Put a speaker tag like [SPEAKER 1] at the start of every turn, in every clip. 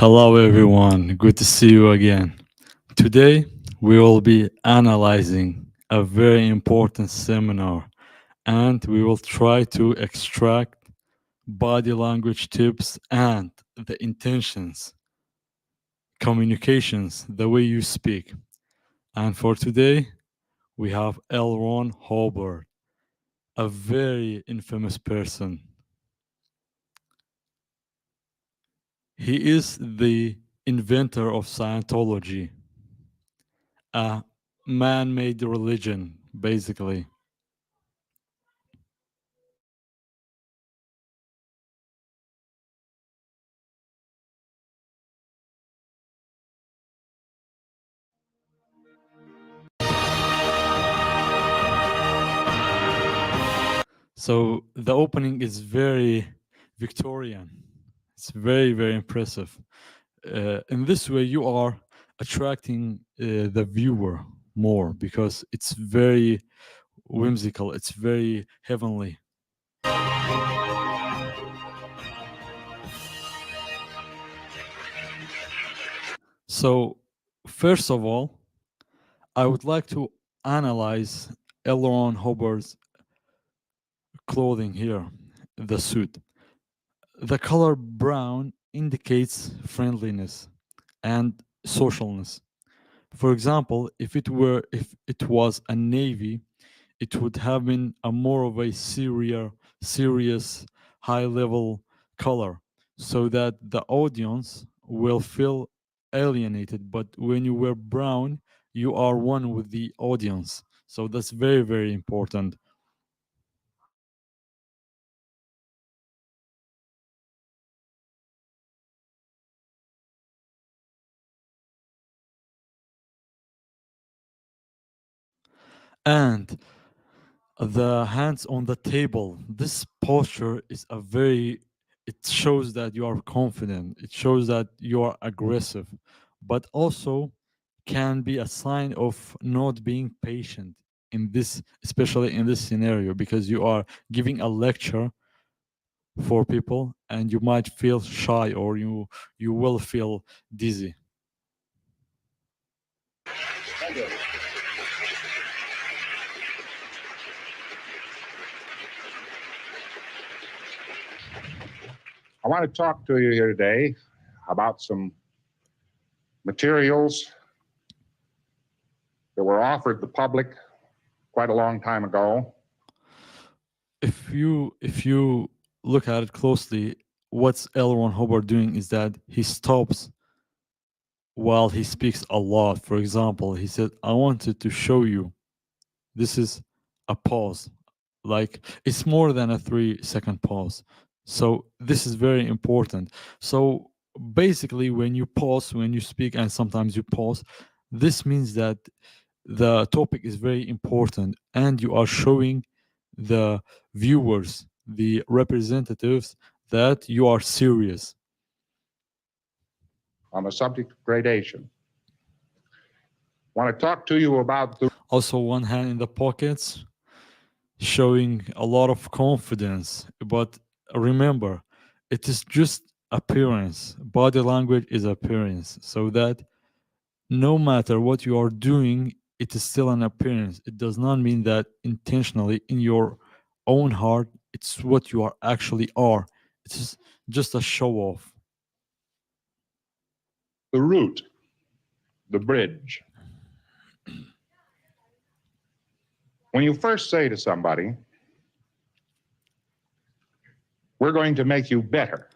[SPEAKER 1] Hello, everyone. Good to see you again. Today, we will be analyzing a very important seminar and we will try to extract body language tips and the intentions, communications, the way you speak. And for today, we have L. Ron Hubbard, a very infamous person. He is the inventor of Scientology, a man-made religion, basically. So the opening is very Victorian. It's very, very impressive. In this way, you are attracting the viewer more because it's very whimsical. It's very heavenly. So, first of all, I would like to analyze Elron Hubbard's clothing here, the suit. The color brown indicates friendliness and socialness. For example, if it was a navy, it would have been a more of a serious, high level color, so that the audience will feel alienated. But when you wear brown, you are one with the audience. So that's very, very important. And the hands on the table, this posture is a very, it shows that you are confident, it shows that you are aggressive, but also can be a sign of not being patient in this, especially in this scenario, because you are giving a lecture for people and you might feel shy or you will feel dizzy.
[SPEAKER 2] I want to talk to you here today about some materials that were offered the public quite a long time ago.
[SPEAKER 1] If you look at it closely, what's L. Ron Hubbard doing is that he stops while he speaks a lot. For example, he said, I wanted to show you. This is a pause. Like it's more than a 3 second pause. So this is very important. So basically, when you pause, when you speak, and sometimes you pause, this means that the topic is very important and you are showing the viewers, the representatives, that you are serious.
[SPEAKER 2] On the subject of gradation. I want to talk to you about the
[SPEAKER 1] Also, one hand in the pockets, showing a lot of confidence. But remember, it is just appearance. Body language is appearance. So that no matter what you are doing, it is still an appearance. It does not mean that intentionally in your own heart, it's what you are actually are. It's just a show off.
[SPEAKER 2] route, the bridge. When you first say to somebody, we're going to make you better.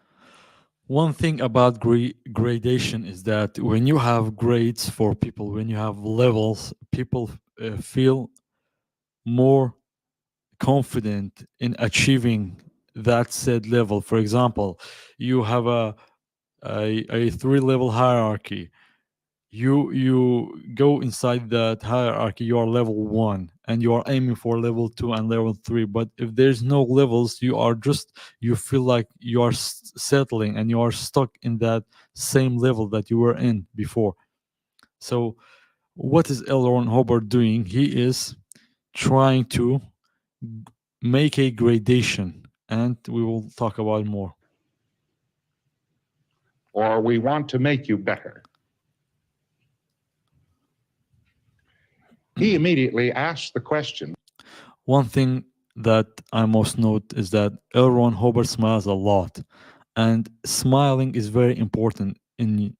[SPEAKER 1] One thing about gradation is that when you have grades for people, when you have levels, people feel more confident in achieving that said level. For example, you have a 3 level hierarchy. You go inside that hierarchy, you are level 1 and you are aiming for level 2 and level 3. But if there's no levels, you feel like you are settling and you are stuck in that same level that you were in before. So what is L. Ron Hubbard doing? He is trying to make a gradation, and we will talk about more.
[SPEAKER 2] or we want to make you better. He immediately asked the question.
[SPEAKER 1] One thing that I must note is that L. Ron Hubbard smiles a lot, and smiling is very important in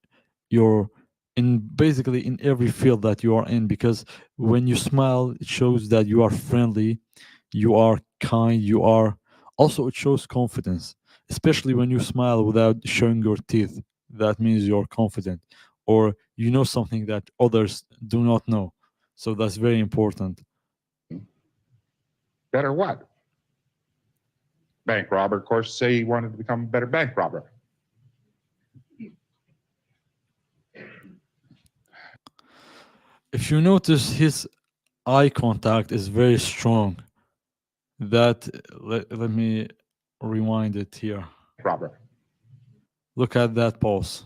[SPEAKER 1] your in basically in every field that you are in, because when you smile it shows that you are friendly, you are kind, you are also, it shows confidence, especially when you smile without showing your teeth. That means you're confident, or you know something that others do not know, so that's very important.
[SPEAKER 2] Better what? Bank robber, of course, say he wanted to become a better bank robber.
[SPEAKER 1] If you notice, his eye contact is very strong. That let me rewind it here.
[SPEAKER 2] Robber.
[SPEAKER 1] Look at that pulse.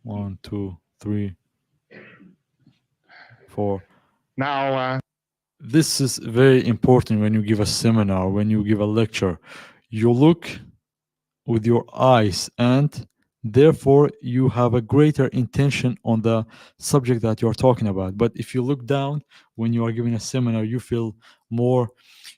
[SPEAKER 1] 1, 2, 3, 4.
[SPEAKER 2] Now,
[SPEAKER 1] This is very important when you give a seminar, when you give a lecture. You look with your eyes, and therefore you have a greater intention on the subject that you're talking about. But if you look down when you are giving a seminar, you feel more,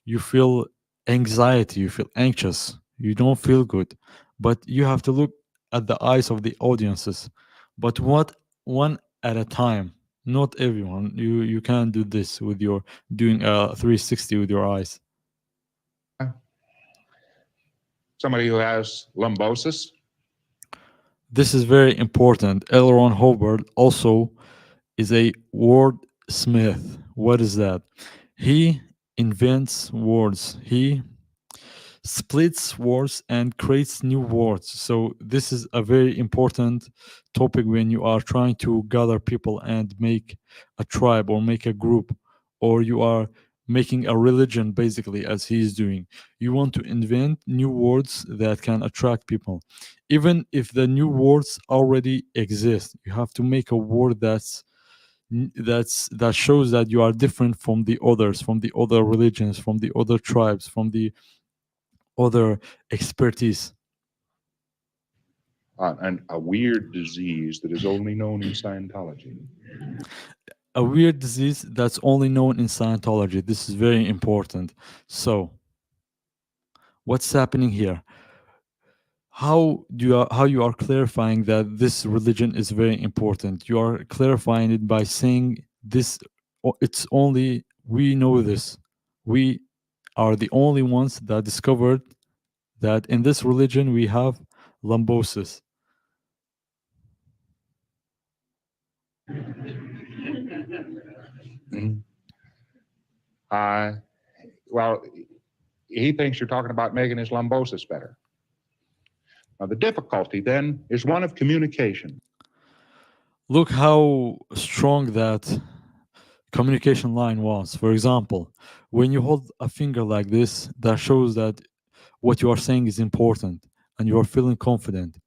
[SPEAKER 1] you feel anxiety, you feel anxious, you don't feel good. But you have to look at the eyes of the audiences, but what, one at a time, not everyone. You can't do this with your doing a 360 with your eyes.
[SPEAKER 2] somebody who has lumbosis.
[SPEAKER 1] This is very important. L. Ron Hubbard also is a wordsmith. What is that? He invents words. He splits words and creates new words. So this is a very important topic when you are trying to gather people and make a tribe or make a group, or you are making a religion, basically, as he is doing. You want to invent new words that can attract people. Even if the new words already exist, you have to make a word that shows that you are different from the others, from the other religions, from the other tribes, from the other expertise.
[SPEAKER 2] And a weird disease that is only known in Scientology.
[SPEAKER 1] A weird disease that's only known in Scientology. This is very important. So, what's happening here? How you are clarifying that this religion is very important? You are clarifying it by saying this. It's only we know this. We are the only ones that discovered that in this religion we have lumbosis.
[SPEAKER 2] Mhm. Well, he thinks you're talking about making his lumbosis better. Now, the difficulty then is one of communication.
[SPEAKER 1] Look how strong that communication line was. For example, when you hold a finger like this, that shows that what you are saying is important and you are feeling confident.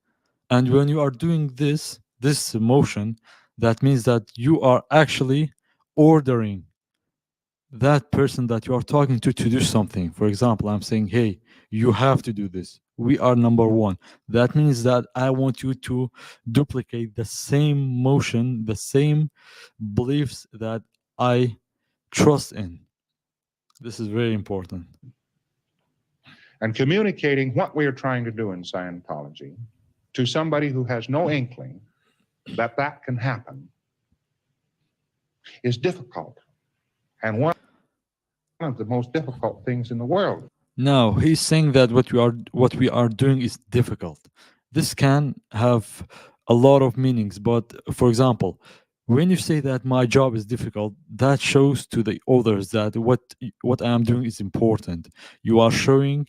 [SPEAKER 1] And when you are doing this motion, that means that you are actually ordering that person that you are talking to do something. For example, I'm saying, hey, you have to do this. We are number one. That means that I want you to duplicate the same motion, the same beliefs that I trust in. This is very important.
[SPEAKER 2] And communicating what we are trying to do in Scientology to somebody who has no inkling that that can happen is difficult. And one of the most difficult things in the world.
[SPEAKER 1] Now, he's saying that what we are doing is difficult. This can have a lot of meanings, but for example, when you say that my job is difficult, that shows to the others that what I am doing is important. You are showing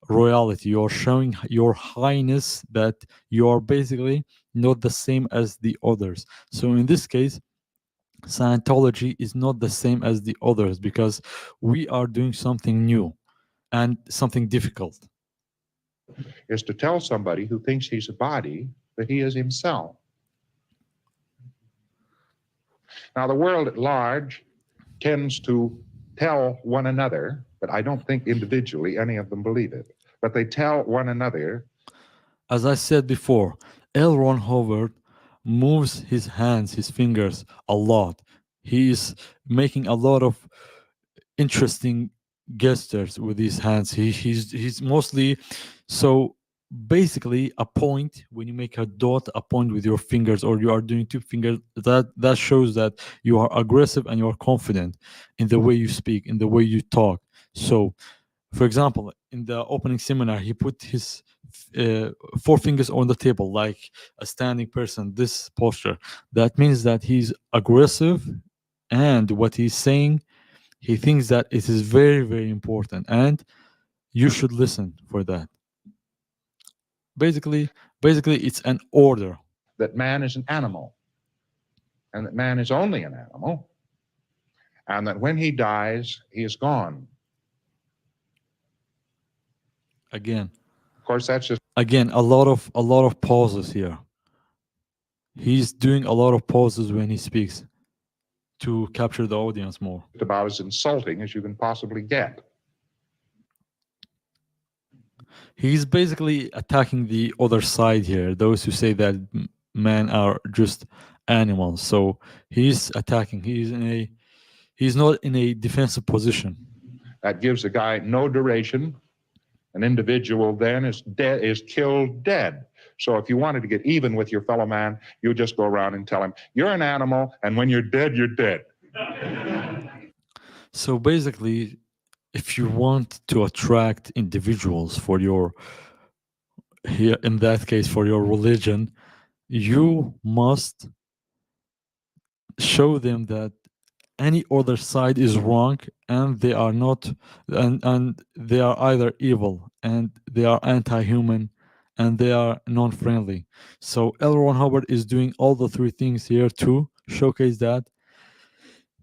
[SPEAKER 1] royalty, you are showing your highness, that you are basically not the same as the others. So in this case, Scientology is not the same as the others because we are doing something new and something difficult.
[SPEAKER 2] Is to tell somebody who thinks he's a body that he is himself. Now, the world at large tends to tell one another, but I don't think individually any of them believe it, but they tell one another.
[SPEAKER 1] As I said before, L. Ron Hubbard moves his hands, his fingers a lot. He is making a lot of interesting gestures with his hands. He's mostly so basically a point when you make a dot, a point with your fingers, or you are doing two fingers. That shows that you are aggressive and you are confident in the way you speak, in the way you talk. So for example, in the opening seminar, he put his uh, four fingers on the table like a standing person, this posture. That means that he's aggressive, and what he's saying, he thinks that it is very, very important, and you should listen for that. Basically, basically, it's an order.
[SPEAKER 2] that man is an animal and that man is only an animal and that when he dies, he is gone.
[SPEAKER 1] Again,
[SPEAKER 2] Of course, that's just
[SPEAKER 1] a lot of pauses here. He's doing a lot of pauses when he speaks to capture the audience more.
[SPEAKER 2] about as insulting as you can possibly get.
[SPEAKER 1] He's basically attacking the other side here, those who say that men are just animals. So he's attacking. He's not in a defensive position.
[SPEAKER 2] That gives the guy no duration. An individual then is dead, is killed dead. So if you wanted to get even with your fellow man, you just go around and tell him, you're an animal, and when you're dead, you're dead.
[SPEAKER 1] So basically, if you want to attract individuals for your, here in that case, for your religion, you must show them that any other side is wrong, and they are not, and they are either evil, and they are anti-human, and they are non-friendly. So L. Ron Hubbard is doing all the three things here to showcase that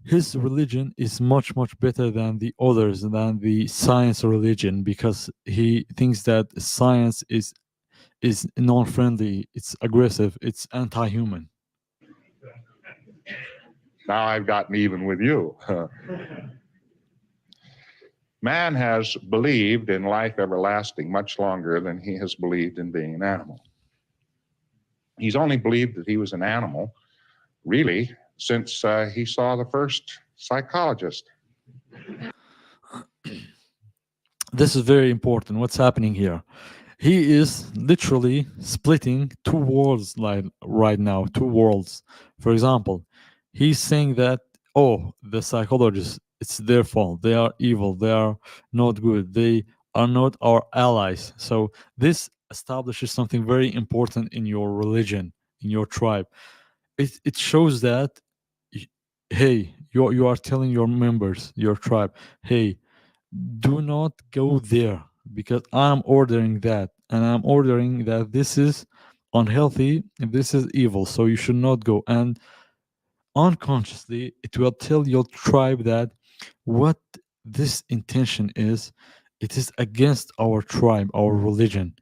[SPEAKER 1] his religion is much, much better than the others, than the science religion, because he thinks that science is non-friendly, it's aggressive, it's anti-human.
[SPEAKER 2] Now I've gotten even with you. Man has believed in life everlasting much longer than he has believed in being an animal. He's only believed that he was an animal, really, since he saw the first psychologist.
[SPEAKER 1] This is very important. What's happening here? He is literally splitting two worlds, like right now, two worlds. For example, he's saying that, oh, the psychologists, it's their fault. They are evil. They are not good. They are not our allies. So this establishes something very important in your religion, in your tribe. It shows that, y- hey, you are telling your members, your tribe, hey, do not go there, because I'm ordering that, and I'm ordering that this is unhealthy and this is evil, so you should not go. And unconsciously, it will tell your tribe that what this intention is, it is against our tribe, our religion.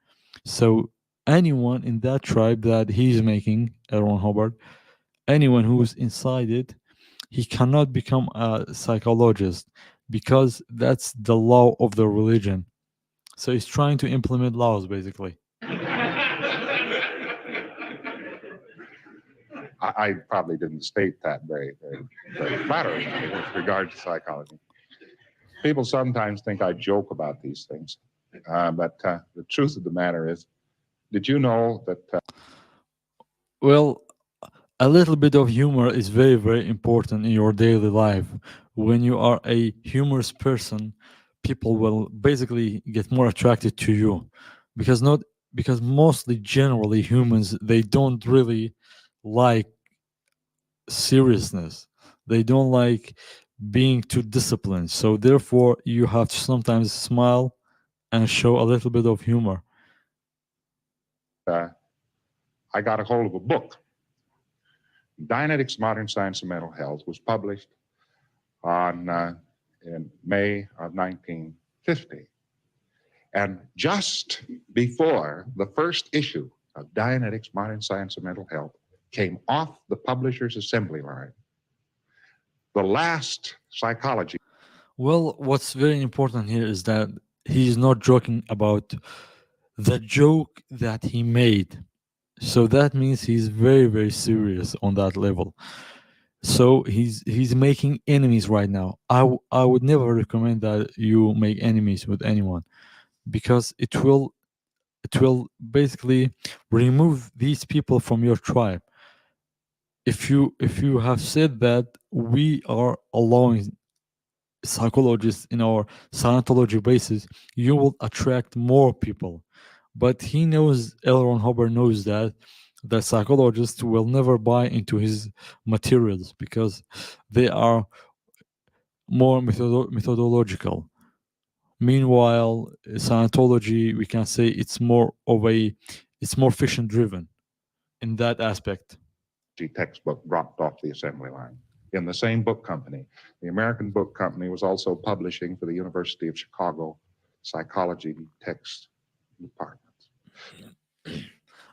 [SPEAKER 1] So anyone in that tribe that he's making, Aaron Hubbard, anyone who's inside it, he cannot become a psychologist, because that's the law of the religion. So he's trying to implement laws, basically.
[SPEAKER 2] I probably didn't state that very flatteringly with regard to psychology. People sometimes think I joke about these things, but the truth of the matter is, did you know that
[SPEAKER 1] Well, a little bit of humor is very, very important in your daily life. When you are a humorous person, people will basically get more attracted to you, because not because mostly generally humans, they don't really like seriousness. They don't like being too disciplined. So therefore, you have to sometimes smile and show a little bit of humor.
[SPEAKER 2] uh, I got a hold of a book? Dianetics, Modern Science of Mental Health was published on in May of 1950. And just before the first issue of Dianetics, Modern Science of Mental Health came off the publisher's assembly line, the last psychology.
[SPEAKER 1] Well, what's very important here is that he's not joking about the joke that he made. So that means he's very, very serious on that level. So he's making enemies right now. I would never recommend that you make enemies with anyone, because it will basically remove these people from your tribe. If you have said that we are allowing psychologists in our Scientology basis, you will attract more people. But he knows, L. Ron Hubbard knows that the psychologists will never buy into his materials because they are more methodological. Meanwhile, Scientology, we can say it's more fiction driven in that aspect.
[SPEAKER 2] The textbook dropped off the assembly line. In the same book company, the American Book Company was also publishing for the University of Chicago psychology text departments.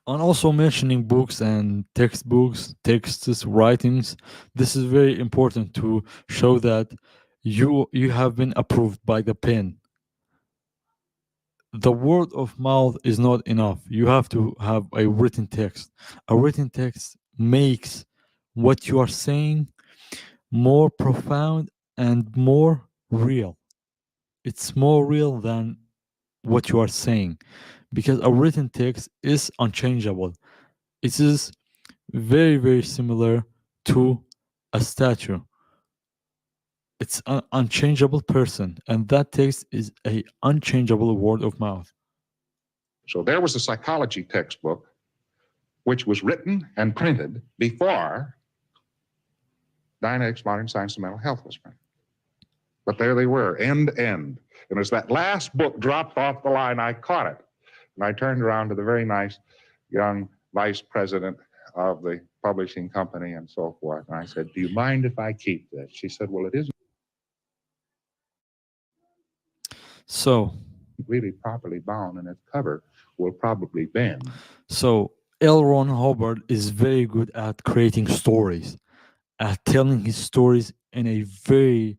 [SPEAKER 1] And also mentioning books and textbooks, texts, writings. This is very important to show that you have been approved by the pen. The word of mouth is not enough. You have to have a written text. A written text makes what you are saying more profound and more real. It's more real than what you are saying, because a written text is unchangeable. It is very, very similar to a statue. It's an unchangeable person, and that text is a unchangeable word of mouth.
[SPEAKER 2] So there was a psychology textbook which was written and printed before Dianetics, Modern Science, and Mental Health was printed. But there they were, end to end. And as that last book dropped off the line, I caught it. And I turned around to the very nice young vice president of the publishing company and so forth. And I said, "Do you mind if I keep this?" She said, "Well, it isn't
[SPEAKER 1] So,
[SPEAKER 2] really properly bound, and its cover will probably bend."
[SPEAKER 1] so L. Ron Hubbard is very good at creating stories, at telling his stories in a very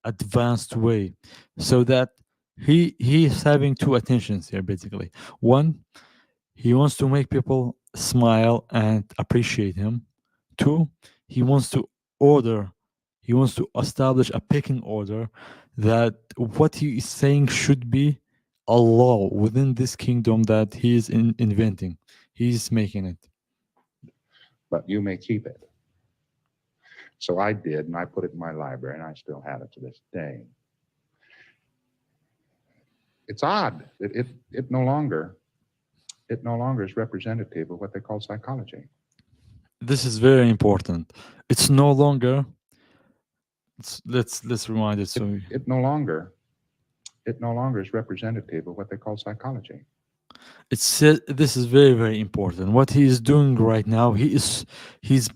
[SPEAKER 1] advanced way, so that he is having two attentions here basically. One, he wants to make people smile and appreciate him. Two, he wants to order, he wants to establish a pecking order that what he is saying should be a law within this kingdom that he is inventing. He's making it.
[SPEAKER 2] But you may keep it. So I did, and I put it in my library, and I still have it to this day. It's odd that it no longer is representative of what they call psychology.
[SPEAKER 1] This is very important. It's no longer. Let's remind it. So
[SPEAKER 2] It no longer is representative of what they call psychology.
[SPEAKER 1] this is very, very important. What he is doing right now, he's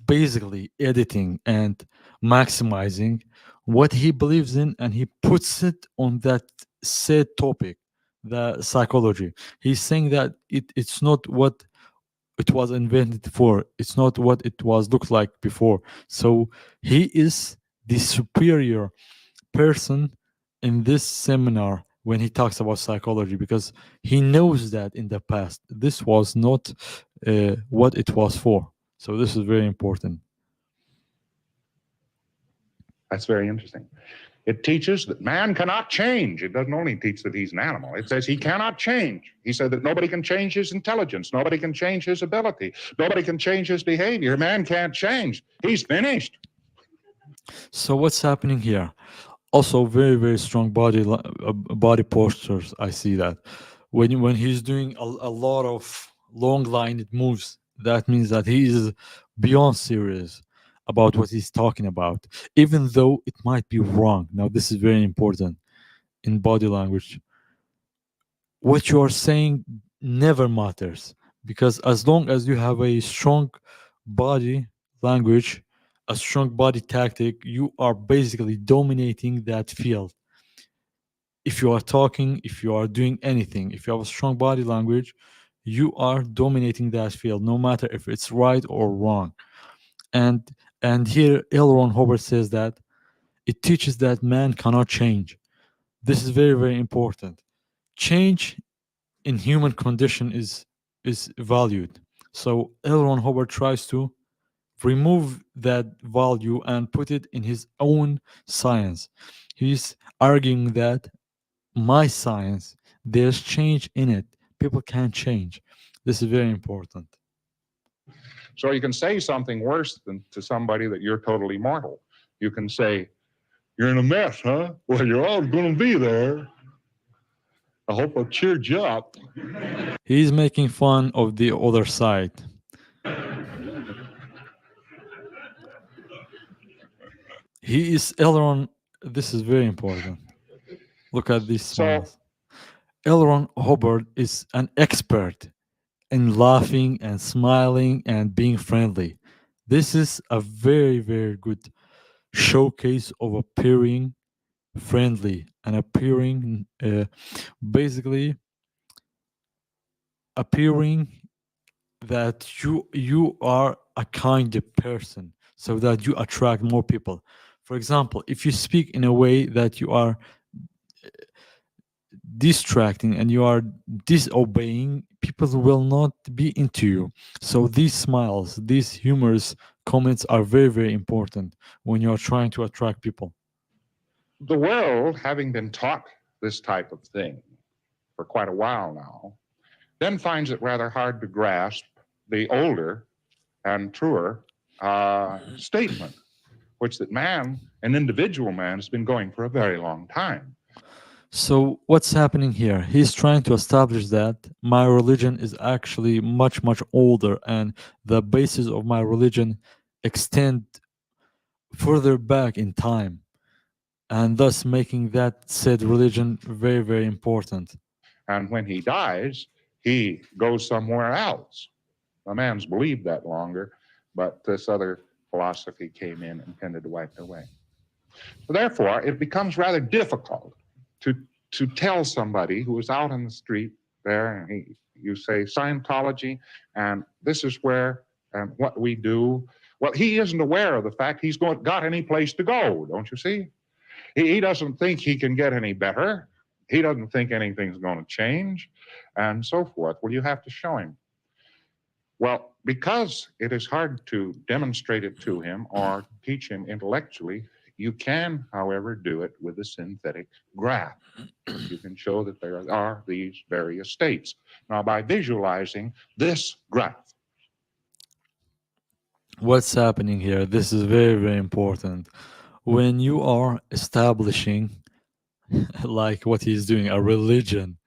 [SPEAKER 1] basically editing and maximizing what he believes in, and he puts it on that said topic, the psychology. He's saying that it's not what it was invented for. It's not what it was looked like before. So he is the superior person in this seminar when he talks about psychology, because he knows that in the past this was not what it was for. So this is very important.
[SPEAKER 2] That's very interesting. It teaches that man cannot change. It doesn't only teach that he's an animal. It says he cannot change. He said that nobody can change his intelligence. Nobody can change his ability. Nobody can change his behavior. Man can't change. He's finished.
[SPEAKER 1] So what's happening here? Also, very, very strong body postures. I see that when he's doing a lot of long line moves, that means that he is beyond serious about what he's talking about, even though it might be wrong. Now, this is very important in body language. What you are saying never matters, because as long as you have a strong body language, a strong body tactic, you are basically dominating that field. If you are talking, if you are doing anything, if you have a strong body language, you are dominating that field, no matter if it's right or wrong. And and here L. Ron Hubbard says that it teaches that man cannot change. This is very, very important. Change in human condition is valued. So L. Ron Hubbard tries to remove that value and put it in his own science. He's arguing that my science, there's change in it. People can change. This is very important.
[SPEAKER 2] So you can say something worse than to somebody that you're totally mortal. You can say, "You're in a mess, huh? Well, you're all going to be there. I hope I cheered you up."
[SPEAKER 1] He's making fun of the other side. He is Elron. This is very important. Look at these
[SPEAKER 2] So
[SPEAKER 1] smiles. Elron Hubbard is an expert in laughing and smiling and being friendly. This is a very, very good showcase of appearing friendly and appearing, basically, appearing that you are a kind of person so that you attract more people. For example, if you speak in a way that you are distracting and you are disobeying, people will not be into you. So these smiles, these humorous comments are very, very important when you are trying to attract people.
[SPEAKER 2] the world, having been taught this type of thing for quite a while now, then finds it rather hard to grasp the older and truer statement, which that man, an individual man, has been going for a very long time.
[SPEAKER 1] So what's happening here? He's trying to establish that my religion is actually much, much older, and the basis of my religion extend further back in time, and thus making that said religion very, very important.
[SPEAKER 2] And when he dies, he goes somewhere else. A man's believed that longer, but this other philosophy came in and tended to wipe it away. Therefore, it becomes rather difficult to, to tell somebody who is out in the street there, and you say Scientology, and this is where and what we do. Well, he isn't aware of the fact he's got any place to go, don't you see? He doesn't think he can get any better. He doesn't think anything's going to change, and so forth. Well, you have to show him. Well, because it is hard to demonstrate it to him or teach him intellectually, you can, however, do it with a synthetic graph. You can show that there are these various states. Now, by visualizing this graph,
[SPEAKER 1] What's happening here? This is very, very important. When you are establishing, like what he's doing, a religion,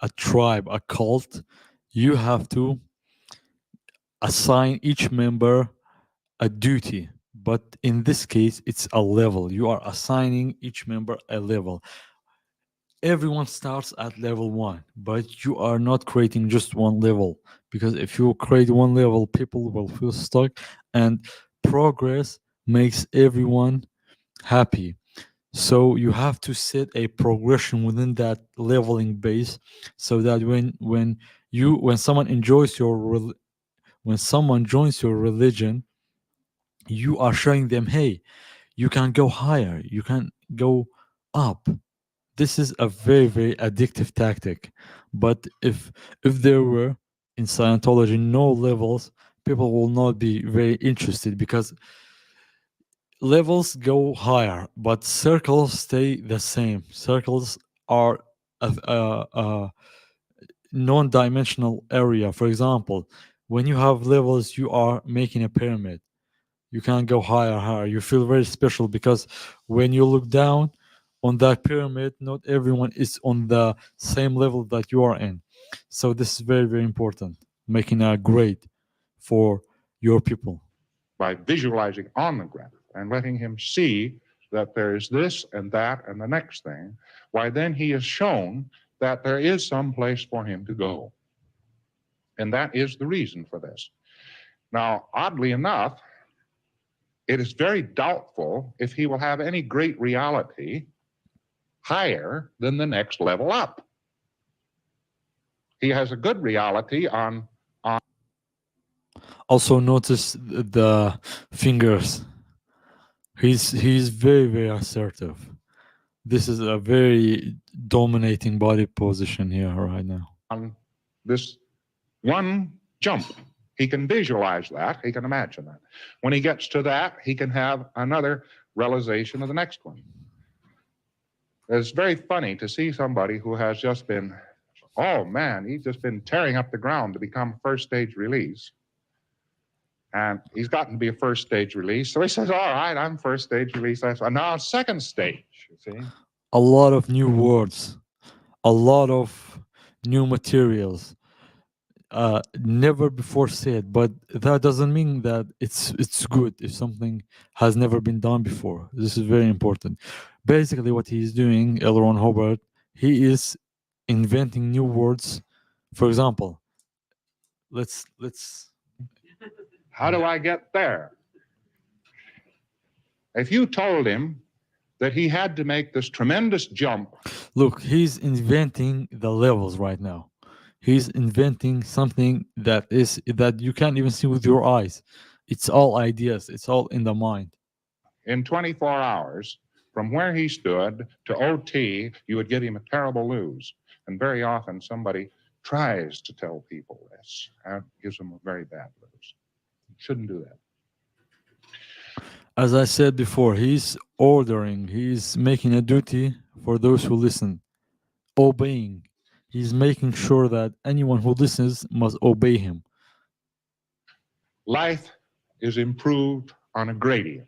[SPEAKER 1] a tribe, a cult, you have to assign each member a duty. But in this case, it's a level. You are assigning each member a level. Everyone starts at level one, but you are not creating just one level, because if you create one level, people will feel stuck, and progress makes everyone happy. So you have to set a progression within that leveling base, so that when someone enjoys when someone joins your religion, you are showing them, hey, you can go higher, you can go up. This is a very, very addictive tactic. But if there were in Scientology no levels, people will not be very interested, because levels go higher but circles stay the same. Circles are a non-dimensional area. For example, when you have levels, you are making a pyramid. You can't go higher. You feel very special, because when you look down on that pyramid, not everyone is on the same level that you are in. So this is very, very important, making a grade for your people.
[SPEAKER 2] by visualizing on the graph and letting him see that there is this and that and the next thing, why then he is shown that there is some place for him to go. And that is the reason for this. Now, oddly enough, it is very doubtful if he will have any great reality higher than the next level up. He has a good reality on
[SPEAKER 1] Also notice the fingers. He's very, very assertive. This is a very dominating body position here right now.
[SPEAKER 2] this one jump. He can visualize that. He can imagine that. When he gets to that, he can have another realization of the next one. It's very funny to see somebody who has just been, oh man, he's just been tearing up the ground to become first stage release. And he's gotten to be a first stage release. So he says, all right, I'm first stage release. Now second stage, you see.
[SPEAKER 1] A lot of new words, a lot of new materials, never before said. But that doesn't mean that it's good if something has never been done before. This is very important. Basically, what he's doing, L. Ron Hubbard, he is inventing new words. For example, let's
[SPEAKER 2] How do I get there? If you told him that he had to make this tremendous jump,
[SPEAKER 1] look. He's inventing the levels right now. He's inventing something that you can't even see with your eyes. It's all ideas. It's all in the mind.
[SPEAKER 2] in 24 hours, from where he stood to OT, you would get him a terrible lose. And very often somebody tries to tell people this and gives them a very bad lose. You shouldn't do that.
[SPEAKER 1] As I said before, he's ordering. He's making a duty for those who listen, obeying. He's making sure that anyone who listens must obey him.
[SPEAKER 2] Life is improved on a gradient.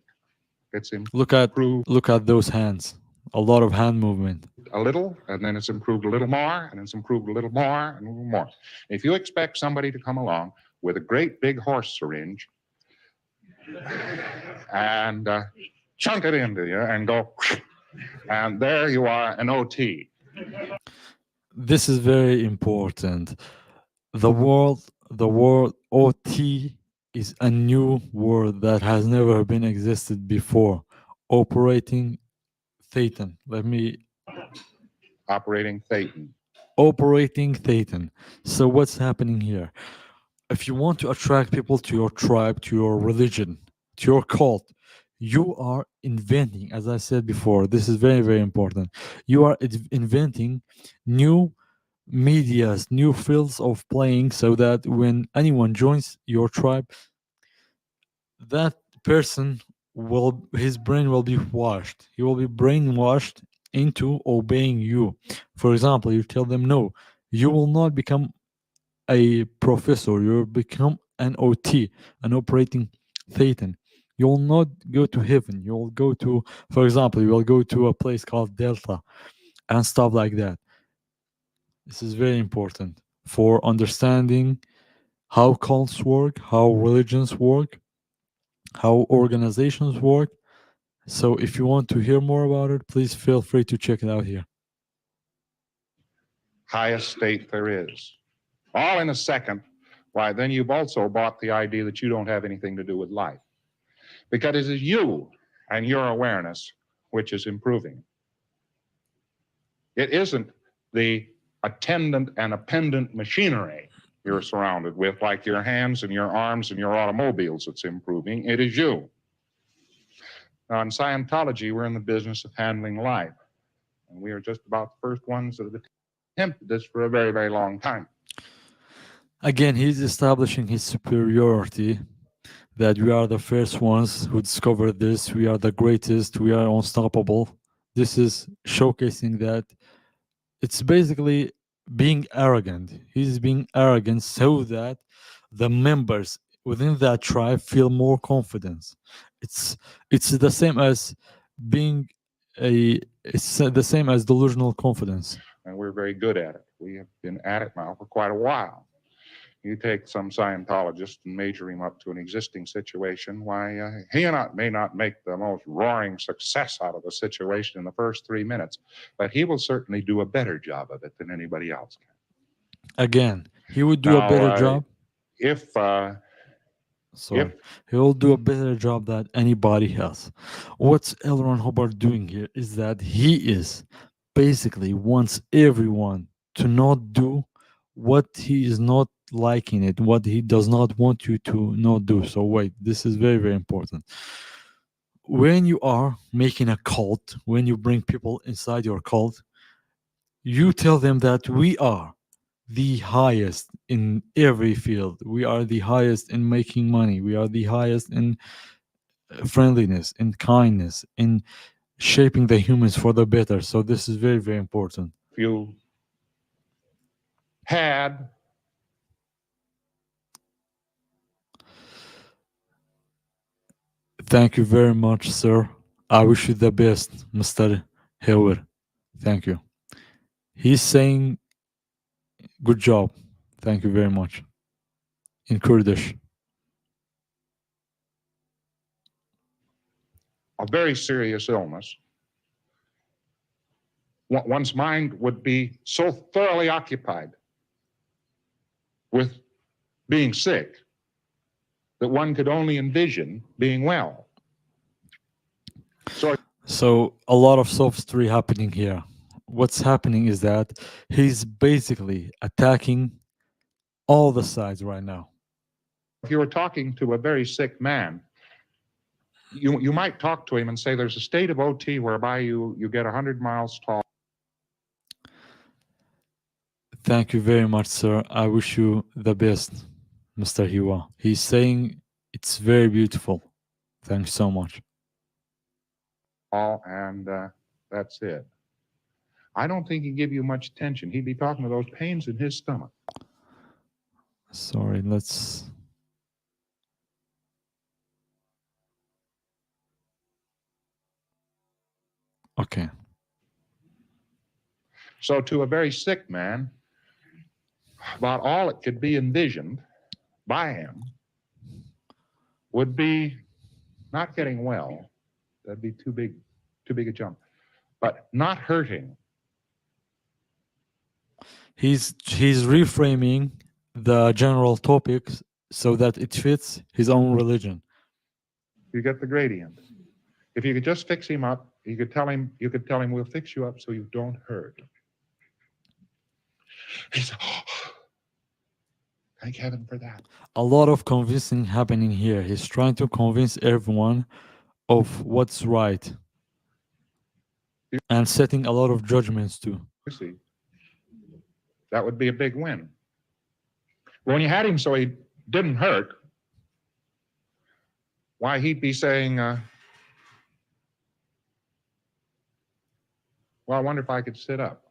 [SPEAKER 2] It's
[SPEAKER 1] Look at
[SPEAKER 2] improved
[SPEAKER 1] look at those hands. A lot of hand movement.
[SPEAKER 2] a little, and then it's improved a little more, and it's improved a little more, and a little more. If you expect somebody to come along with a great big horse syringe and chunk it into you and go, and there you are, an OT.
[SPEAKER 1] This is very important. The word OT is a new word that has never been existed before. Operating Thetan. Let me
[SPEAKER 2] Operating Thetan.
[SPEAKER 1] operating Thetan. So what's happening here? If you want to attract people to your tribe, to your religion, to your cult, you are inventing, as I said before, this is very, very important. You are inventing new medias, new fields of playing so that when anyone joins your tribe, that person will his brain will be washed. He will be brainwashed into obeying you. For example, you tell them no, you will not become a professor, you will become an OT, an operating Thetan. You will not go to heaven. You will go to, for example, you will go to a place called Delta and stuff like that. This is very important for understanding how cults work, how religions work, how organizations work. So if you want to hear more about it, please feel free to check it out here.
[SPEAKER 2] Highest state there is. All in a second. Why, then you've also bought the idea that you don't have anything to do with life. Because it is you and your awareness which is improving. It isn't the attendant and appendant machinery you're surrounded with, like your hands and your arms and your automobiles, that's improving. It is you. Now, in Scientology, we're in the business of handling life. And we are just about the first ones that have attempted this for a very, very long time.
[SPEAKER 1] Again, he's establishing his superiority that we are the first ones who discovered this. We are the greatest. We are unstoppable. This is showcasing that it's basically being arrogant. He's being arrogant so that the members within that tribe feel more confidence. It's the same as being it's the same as delusional confidence.
[SPEAKER 2] And we're very good at it. We have been at it now for quite a while. You take some Scientologist and measure him up to an existing situation, why, he may not make the most roaring success out of the situation in the first 3 minutes, but he will certainly do a better job of it than anybody else can.
[SPEAKER 1] Again, he would do a
[SPEAKER 2] Now,
[SPEAKER 1] better job.
[SPEAKER 2] If
[SPEAKER 1] Sorry, he will do a better job than anybody else. What's L. Ron Hubbard doing here is that he is basically wants everyone to not do what he is not liking it, what he does not want you to not do. So wait, this is very, very important. When you are making a cult, when you bring people inside your cult, you tell them that we are the highest in every field. We are the highest in making money. We are the highest in friendliness, in kindness, in shaping the humans for the better. So this is very, very important.
[SPEAKER 2] If you had
[SPEAKER 1] Thank you very much, sir. I wish you the best, Mr. Howard. Thank you. He's saying good job. Thank you very much. In Kurdish.
[SPEAKER 2] a very serious illness, one's mind would be so thoroughly occupied with being sick that one could only envision being well.
[SPEAKER 1] So a lot of soft story happening here. What's happening is that he's basically attacking all the sides right now.
[SPEAKER 2] If you were talking to a very sick man, you might talk to him and say, there's a state of OT whereby you get 100 miles tall.
[SPEAKER 1] Thank you very much, sir. I wish you the best, Mr. Hiwa. He's saying it's very beautiful. Thanks so much.
[SPEAKER 2] And that's it. I don't think he'd give you much attention. He'd be talking to those pains in his stomach.
[SPEAKER 1] Sorry, let's... Okay.
[SPEAKER 2] So to a very sick man, about all it could be envisioned by him would be not getting well. That'd be too big a jump. But not hurting.
[SPEAKER 1] He's reframing the general topics so that it fits his own religion.
[SPEAKER 2] You get the gradient. If you could just fix him up, you could tell him, we'll fix you up so you don't hurt. He said, oh, thank heaven for that.
[SPEAKER 1] A lot of convincing happening here. He's trying to convince everyone of what's right and setting a lot of judgments too.
[SPEAKER 2] You see, that would be a big win. When you had him so he didn't hurt, why, he'd be saying, well, I wonder if I could sit up.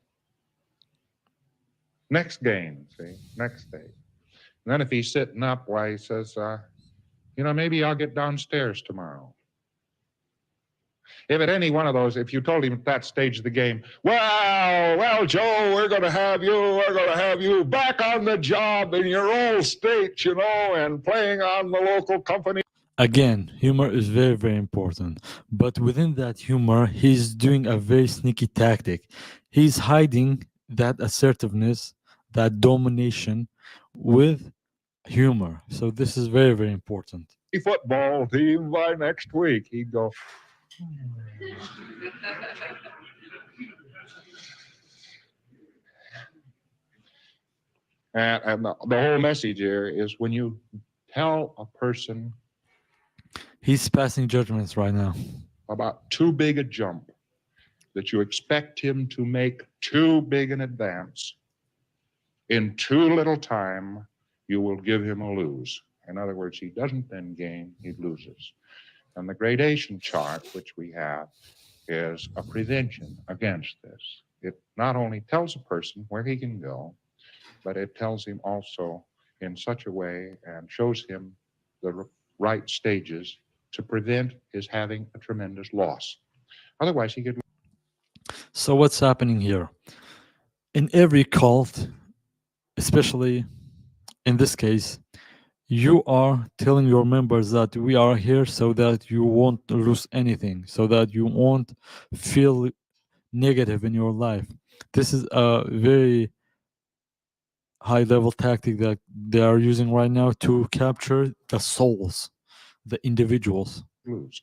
[SPEAKER 2] Next game, see, next day. And then if he's sitting up, why, he says, maybe I'll get downstairs tomorrow. If at any one of those, if you told him at that stage of the game, well, Joe, we're going to have you back on the job in your old state, and playing on the local company.
[SPEAKER 1] Again, humor is very, very important. But within that humor, he's doing a very sneaky tactic. He's hiding that assertiveness, that domination with humor. So this is very, very important.
[SPEAKER 2] Football team by next week. He'd go, and the whole message here is when you tell a person
[SPEAKER 1] he's passing judgments right now
[SPEAKER 2] about too big a jump, that you expect him to make too big an advance in too little time, you will give him a lose. In other words, he doesn't then gain, he loses. And the gradation chart, which we have, is a prevention against this. It not only tells a person where he can go, but it tells him also in such a way and shows him the right stages to prevent his having a tremendous loss. Otherwise, he could.
[SPEAKER 1] So what's happening here? In every cult, especially in this case, you are telling your members that we are here so that you won't lose anything, so that you won't feel negative in your life. This is a very high level tactic that they are using right now to capture the souls, the individuals.
[SPEAKER 2] Lose.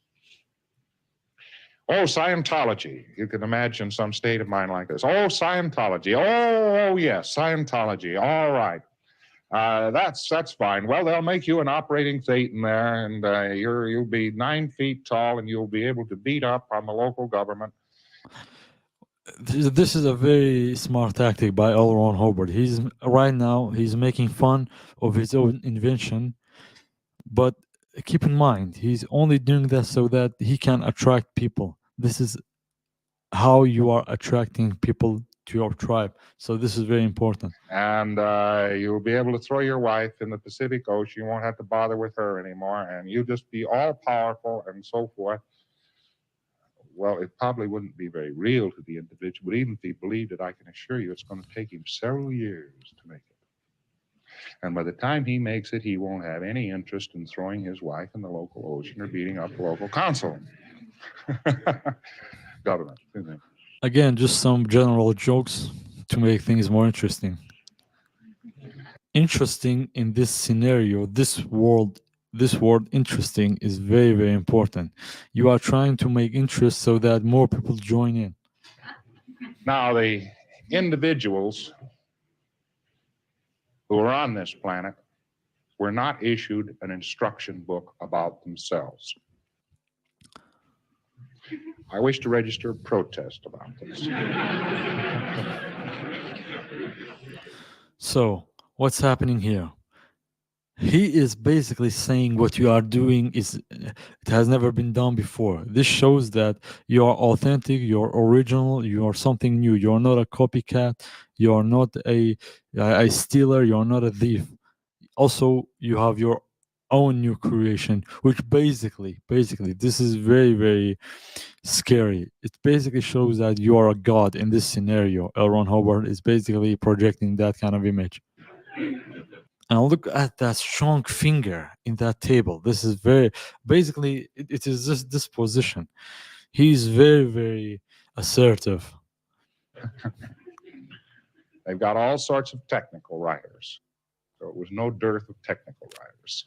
[SPEAKER 2] Oh, Scientology. You can imagine some state of mind like this. Oh, Scientology. Oh, yes, Scientology. All right. That's fine. Well, they'll make you an operating thetan there, and you'll be 9 feet tall, and you'll be able to beat up on the local government.
[SPEAKER 1] This is a very smart tactic by L. Ron Hubbard. He's right now he's making fun of his own invention, but keep in mind he's only doing that so that he can attract people. This is how you are attracting people to your tribe. So this is very important.
[SPEAKER 2] And you'll be able to throw your wife in the Pacific Ocean. You won't have to bother with her anymore, and you'll just be all powerful and so forth. Well, it probably wouldn't be very real to the individual, but even if he believed it, I can assure you it's going to take him several years to make it. And by the time he makes it, he won't have any interest in throwing his wife in the local ocean or beating up the local council. Government.
[SPEAKER 1] Again, just some general jokes to make things more interesting. Interesting in this scenario, this word interesting is very, very important. You are trying to make interest so that more people join in.
[SPEAKER 2] Now, the individuals who are on this planet were not issued an instruction book about themselves. I wish to register a protest about this.
[SPEAKER 1] So, what's happening here? He is basically saying what you are doing is it has never been done before. This shows that you are authentic, you're original, you are something new. You're not a copycat, you are not a stealer, you're not a thief. Also, you have your own new creation, which basically this is very, very scary. It basically shows that you are a god in this scenario. L. Ron Hubbard is basically projecting that kind of image. And look at that strong finger in that table. This is very basically it is just this position. He's very, very assertive.
[SPEAKER 2] They've got all sorts of technical writers. So it was no dearth of technical writers.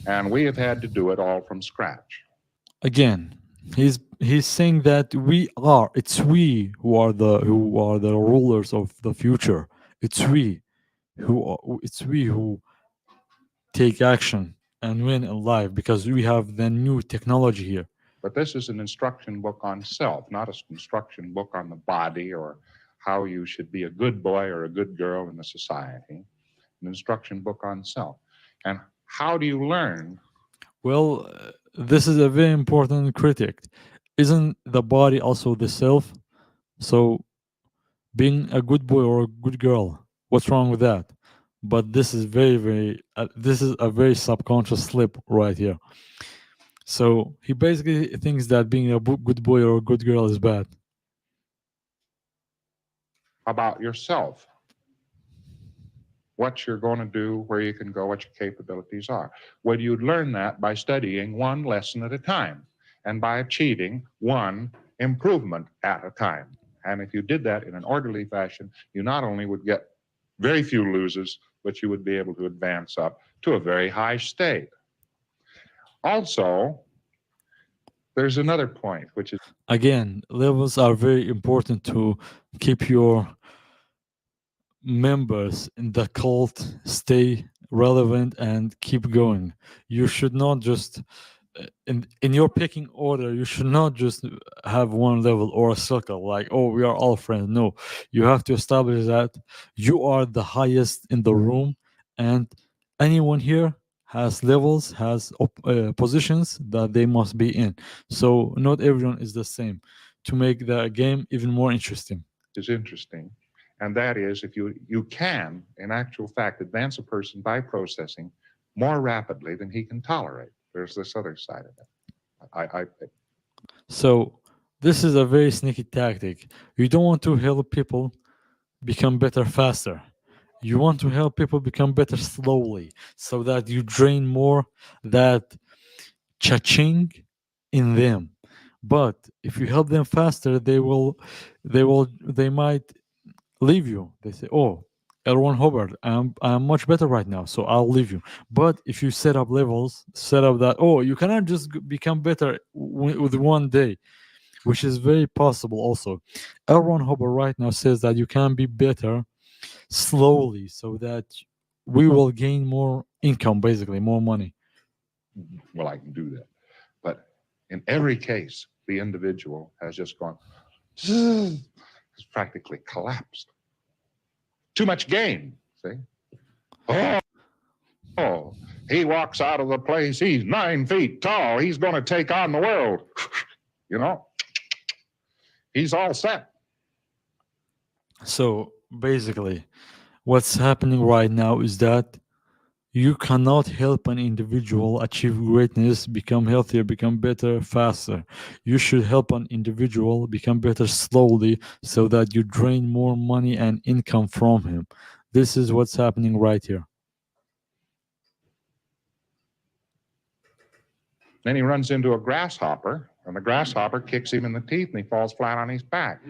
[SPEAKER 2] And we have had to do it all from scratch.
[SPEAKER 1] Again, he's saying that it's we who are the rulers of the future. It's we who take action and win in life because we have the new technology here.
[SPEAKER 2] But this is an instruction book on self, not an instruction book on the body or how you should be a good boy or a good girl in the society. An instruction book on self. And how do you learn?
[SPEAKER 1] Well, this is a very important critic. Isn't the body also the self? So, being a good boy or a good girl, what's wrong with that? But this is this is a very subconscious slip right here. So he basically thinks that being a good boy or a good girl is bad.
[SPEAKER 2] About yourself, what you're going to do, where you can go, what your capabilities are. Well, you'd learn that by studying one lesson at a time and by achieving one improvement at a time. And if you did that in an orderly fashion, you not only would get very few losers, but you would be able to advance up to a very high state. Also, there's another point, which is
[SPEAKER 1] Again, levels are very important to keep your members in the cult stay relevant and keep going. You should not just in your picking order, you should not just have one level or a circle like, oh, we are all friends. No, you have to establish that you are the highest in the room, and anyone here has levels, has positions that they must be in. So not everyone is the same to make the game even more interesting.
[SPEAKER 2] is interesting. And that is if you can, in actual fact, advance a person by processing more rapidly than he can tolerate. There's this other side of it. I
[SPEAKER 1] So this is a very sneaky tactic. You don't want to help people become better faster. You want to help people become better slowly so that you drain more that cha-ching in them. But if you help them faster, they might leave you. They say, "Oh, L1 Hubbard, I'm much better right now, so I'll leave you." But if you set up levels, set up that, oh, you cannot just become better with one day, which is very possible also. L1 Hubbard right now says that you can be better slowly so that we will gain more income, basically more money.
[SPEAKER 2] well, I can do that. But in every case, the individual has just gone, It's practically collapsed. Too much gain, see? Oh, he walks out of the place. He's 9 feet tall. He's going to take on the world. You know, he's all set.
[SPEAKER 1] So basically, what's happening right now is that you cannot help an individual achieve greatness, become healthier, become better faster. You should help an individual become better slowly so that you drain more money and income from him. This is what's happening right here.
[SPEAKER 2] Then he runs into a grasshopper, and the grasshopper kicks him in the teeth, and he falls flat on his back.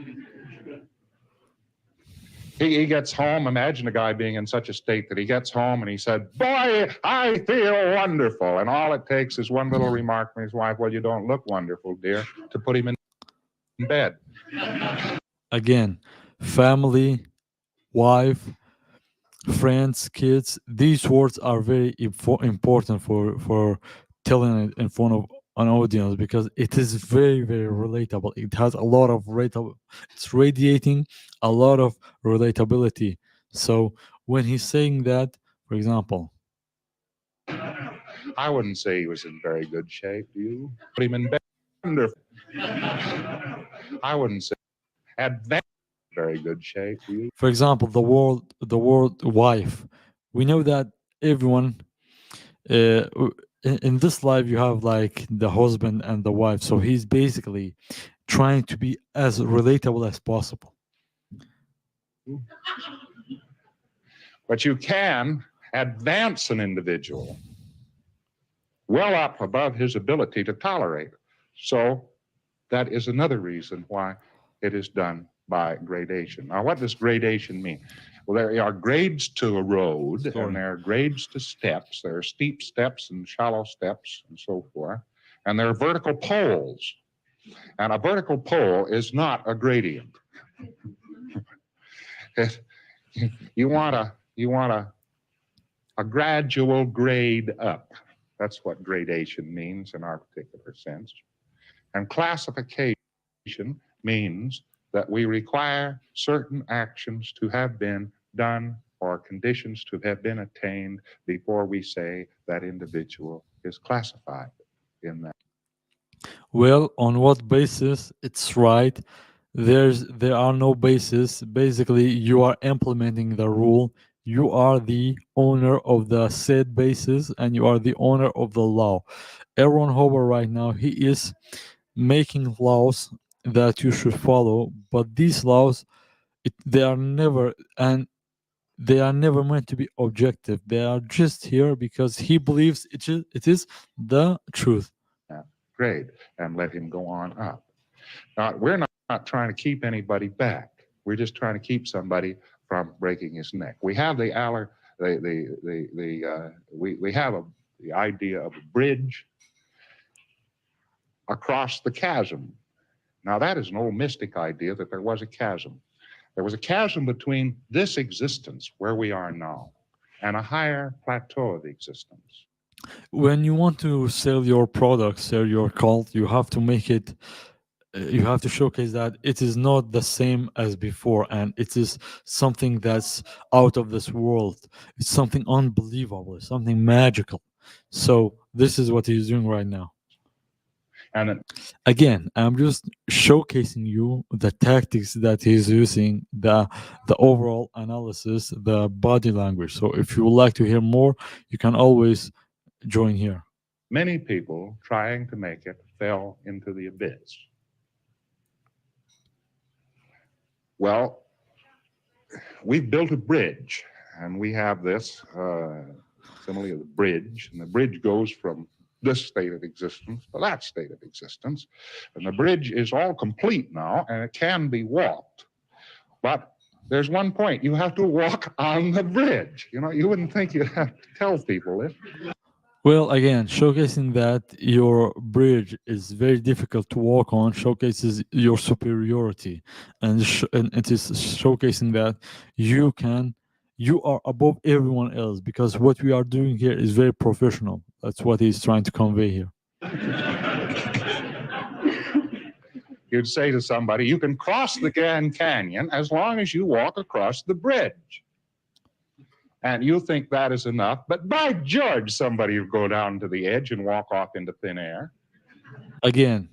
[SPEAKER 2] He gets home. Imagine a guy being in such a state that he gets home and he said, "Boy, I feel wonderful." And all it takes is one little remark from his wife, "Well, you don't look wonderful, dear," to put him in bed.
[SPEAKER 1] Again, family, wife, friends, kids, these words are very important for telling it in front of an audience because it is very very relatable. It has a lot of it's radiating a lot of relatability. So when he's saying that, for example,
[SPEAKER 2] I wouldn't say he was in very good shape, do you? Put him in bed. Wonderful. I wouldn't say advanced very good shape, do you?
[SPEAKER 1] for example, the word wife, we know that everyone in this life you have like the husband and the wife, so he's basically trying to be as relatable as possible.
[SPEAKER 2] But you can advance an individual well up above his ability to tolerate. So that is another reason why it is done by gradation. Now, what does gradation mean? Well, there are grades to a road, and there are grades to steps. There are steep steps and shallow steps and so forth. And there are vertical poles. And a vertical pole is not a gradient. You want a gradual grade up. That's what gradation means in our particular sense. And classification means that we require certain actions to have been done or conditions to have been attained before we say that individual is classified in that.
[SPEAKER 1] Well, on what basis? It's right. There are no basis. Basically, you are implementing the rule. You are the owner of the said basis, and you are the owner of the law. Aaron Hubbard right now, he is making laws that you should follow, but these laws, they are never and they are never meant to be objective. They are just here because he believes it is the truth.
[SPEAKER 2] Grade and let him go on up. Now, we're not trying to keep anybody back. We're just trying to keep somebody from breaking his neck. We have the idea of a bridge across the chasm. Now, that is an old mystic idea that there was a chasm. There was a chasm between this existence, where we are now, and a higher plateau of existence.
[SPEAKER 1] When you want to sell your product, sell your cult, you have to make it. You have to showcase that it is not the same as before, and it is something that's out of this world. It's something unbelievable. It's something magical. So this is what he's doing right now.
[SPEAKER 2] And
[SPEAKER 1] Again, I'm just showcasing you the tactics that he's using, the overall analysis, the body language. So if you would like to hear more, you can always join here.
[SPEAKER 2] many people trying to make it fell into the abyss. Well, we've built a bridge, and we have this simile of the bridge, and the bridge goes from this state of existence to that state of existence, and the bridge is all complete now, and it can be walked. But there's one point: you have to walk on the bridge. You know, you wouldn't think you'd have to tell people this.
[SPEAKER 1] Well, again, showcasing that your bridge is very difficult to walk on showcases your superiority, and it is showcasing that you are above everyone else because what we are doing here is very professional. That's what he's trying to convey here.
[SPEAKER 2] You'd say to somebody, you can cross the Grand Canyon as long as you walk across the bridge. And you think that is enough, but by George, somebody would go down to the edge and walk off into thin air.
[SPEAKER 1] Again,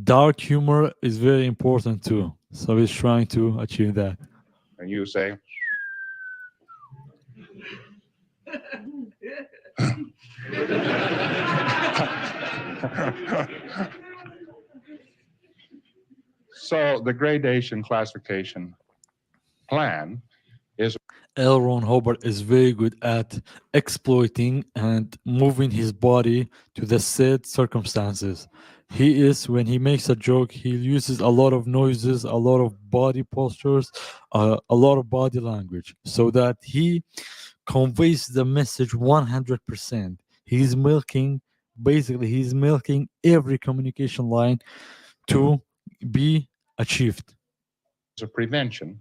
[SPEAKER 1] dark humor is very important too. So he's trying to achieve that.
[SPEAKER 2] And you say, so the gradation classification plan is
[SPEAKER 1] L. Ron Hubbard is very good at exploiting and moving his body to the said circumstances. He is, when he makes a joke, he uses a lot of noises, a lot of body postures, a lot of body language, so that he conveys the message 100%. He's milking every communication line to be achieved.
[SPEAKER 2] a prevention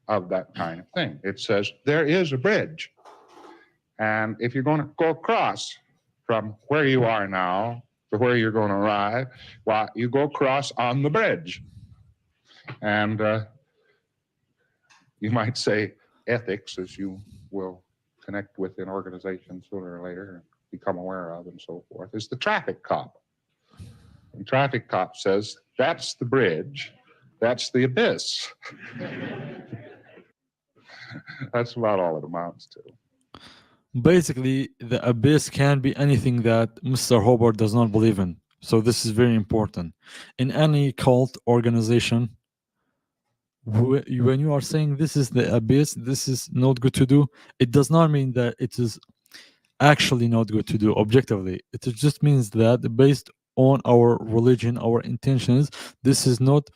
[SPEAKER 2] of that kind of thing. It says there is a bridge. And if you're going to go across from where you are now to where you're going to arrive, well, you go across on the bridge. And you might say ethics, as you will connect with in organizations sooner or later and become aware of and so forth, is the traffic cop. And traffic cop says, that's the bridge, that's the abyss. That's about all it amounts to.
[SPEAKER 1] Basically, the abyss can be anything that Mr. Hobart does not believe in. So this is very important. In any cult organization, when you are saying this is the abyss, this is not good to do, it does not mean that it is actually not good to do objectively. It just means that based on our religion, our intentions, this is not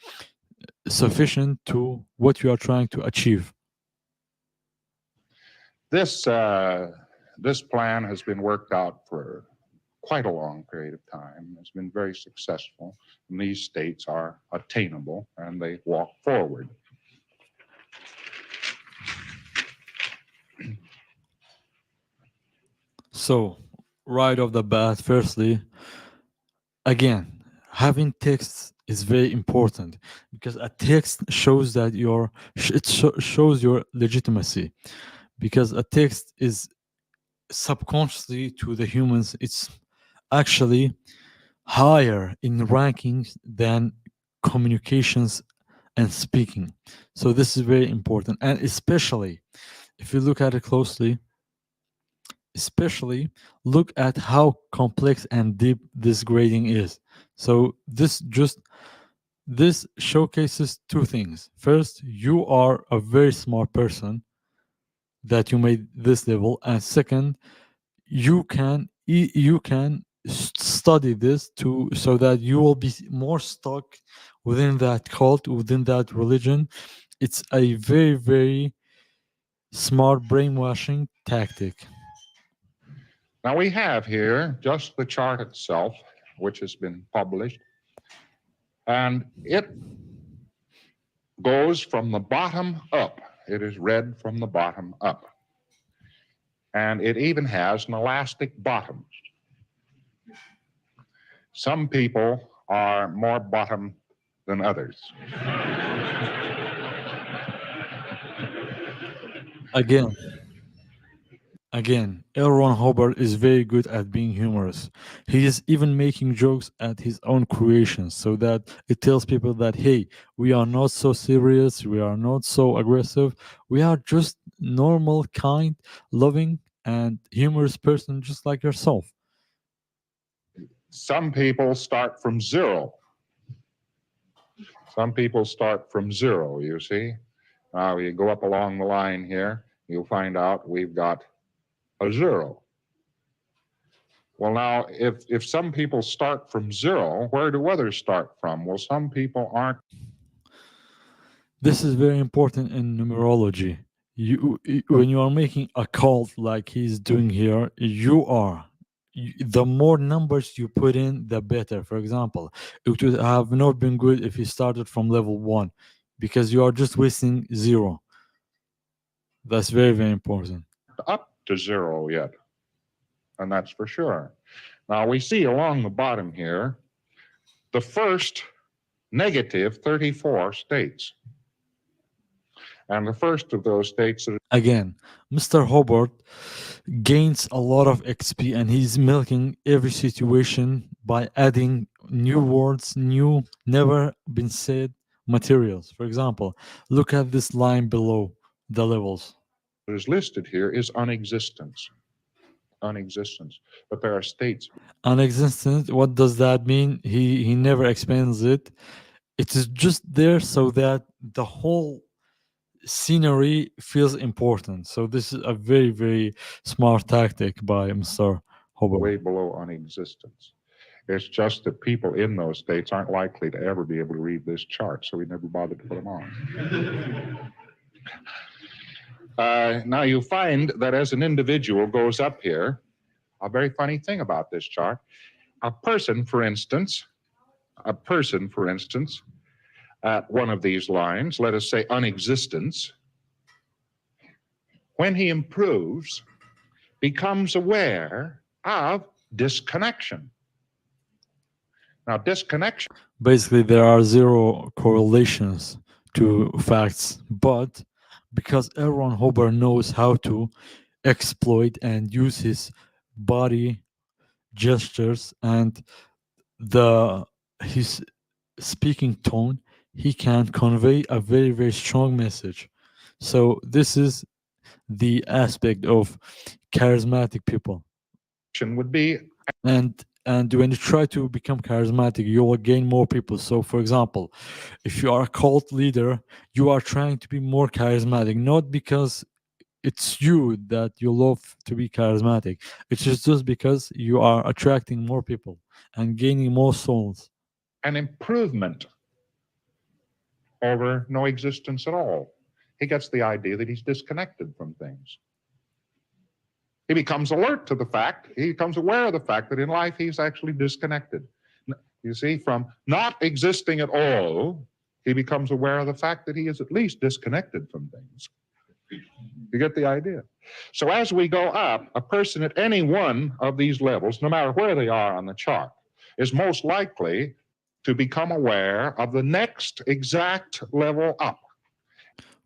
[SPEAKER 1] sufficient to what you are trying to achieve.
[SPEAKER 2] This plan has been worked out for quite a long period of time. It's been very successful, and these states are attainable, and they walk forward.
[SPEAKER 1] So, right off the bat, firstly, again, having texts is very important because a text shows that shows your legitimacy. Because a text is subconsciously to the humans, it's actually higher in rankings than communications and speaking. So this is very important, and especially if you look at it closely, especially look at how complex and deep this grading is. So this showcases two things. First, you are a very smart person that you made this level, and second, you can study this to so that you will be more stuck within that cult, within that religion. It's a very, very smart brainwashing tactic.
[SPEAKER 2] Now, we have here just the chart itself, which has been published, and it goes from the bottom up. It is read from the bottom up. And it even has an elastic bottom. Some people are more bottom than others.
[SPEAKER 1] Again, Again, L. Ron Hubbard is very good at being humorous. He is even making jokes at his own creations so that it tells people that, hey, we are not so serious, we are not so aggressive, we are just normal, kind, loving, and humorous person just like yourself.
[SPEAKER 2] Some people start from zero. Some people start from zero, you see. Now, you go up along the line here, you'll find out we've got a zero. Well, now, if some people start from zero, where do others start from? Well, some people aren't.
[SPEAKER 1] This is very important in numerology. When you are making a cult like he's doing here, the more numbers you put in, the better. For example, it would have not been good if you started from level 1 because you are just wasting 0. That's very, very important.
[SPEAKER 2] Up to zero yet, and that's for sure. Now, we see along the bottom here, the first negative 34 states. And the first of those states that
[SPEAKER 1] Again, Mr. Hubbard gains a lot of XP and he's milking every situation by adding new words, new, never been said materials. For example, look at this line below the levels.
[SPEAKER 2] is listed here is unexistence. Unexistence. But there are states.
[SPEAKER 1] Non-existent, what does that mean? He never explains it. It is just there so that the whole scenery feels important. So this is a very, very smart tactic by Mr. Hubbard.
[SPEAKER 2] Way below unexistence. It's just that people in those states aren't likely to ever be able to read this chart, so we never bothered to put them on. Now you find that as an individual goes up here, a very funny thing about this chart, a person, for instance, at one of these lines, let us say unexistence, when he improves, becomes aware of disconnection. Now, disconnection.
[SPEAKER 1] Basically, there are zero correlations to facts, but because everyone Hubbard knows how to exploit and use his body gestures and his speaking tone, he can convey a very, very strong message. So this is the aspect of charismatic people.
[SPEAKER 2] Would be
[SPEAKER 1] And when you try to become charismatic, you will gain more people. So for example, if you are a cult leader, you are trying to be more charismatic, not because it's you that you love to be charismatic. It's just because you are attracting more people and gaining more souls.
[SPEAKER 2] an improvement over no existence at all. He gets the idea that he's disconnected from things. He becomes alert to the fact, he becomes aware of the fact that in life he's actually disconnected. You see, from not existing at all, he becomes aware of the fact that he is at least disconnected from things. You get the idea? So as we go up, a person at any one of these levels, no matter where they are on the chart, is most likely to become aware of the next exact level up.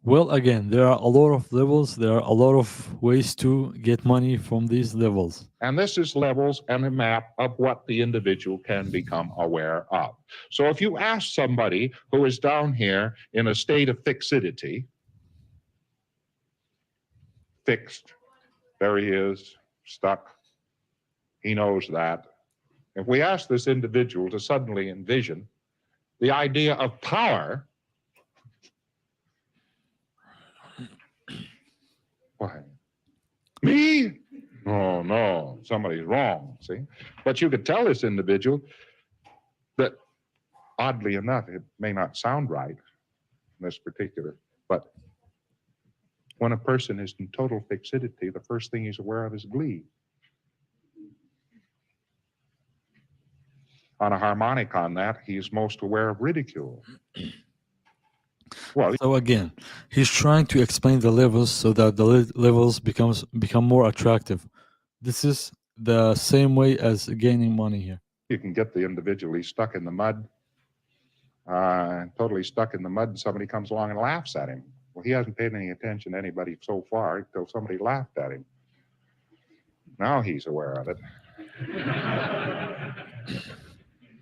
[SPEAKER 1] Well, again, there are a lot of levels. There are a lot of ways to get money from these levels.
[SPEAKER 2] And this is levels and a map of what the individual can become aware of. So if you ask somebody who is down here in a state of fixity, fixed, there he is, stuck, he knows that. If we ask this individual to suddenly envision the idea of power, why? Me? Oh, no, somebody's wrong, see? But you could tell this individual that, oddly enough, it may not sound right in this particular, but when a person is in total fixity, the first thing he's aware of is glee. On a harmonic on that, he's most aware of ridicule. Well,
[SPEAKER 1] So again, he's trying to explain the levels so that the levels become more attractive. This is the same way as gaining money here.
[SPEAKER 2] you can get the individual, he's stuck in the mud, totally stuck in the mud, and somebody comes along and laughs at him. Well, he hasn't paid any attention to anybody so far until somebody laughed at him. Now he's aware of it.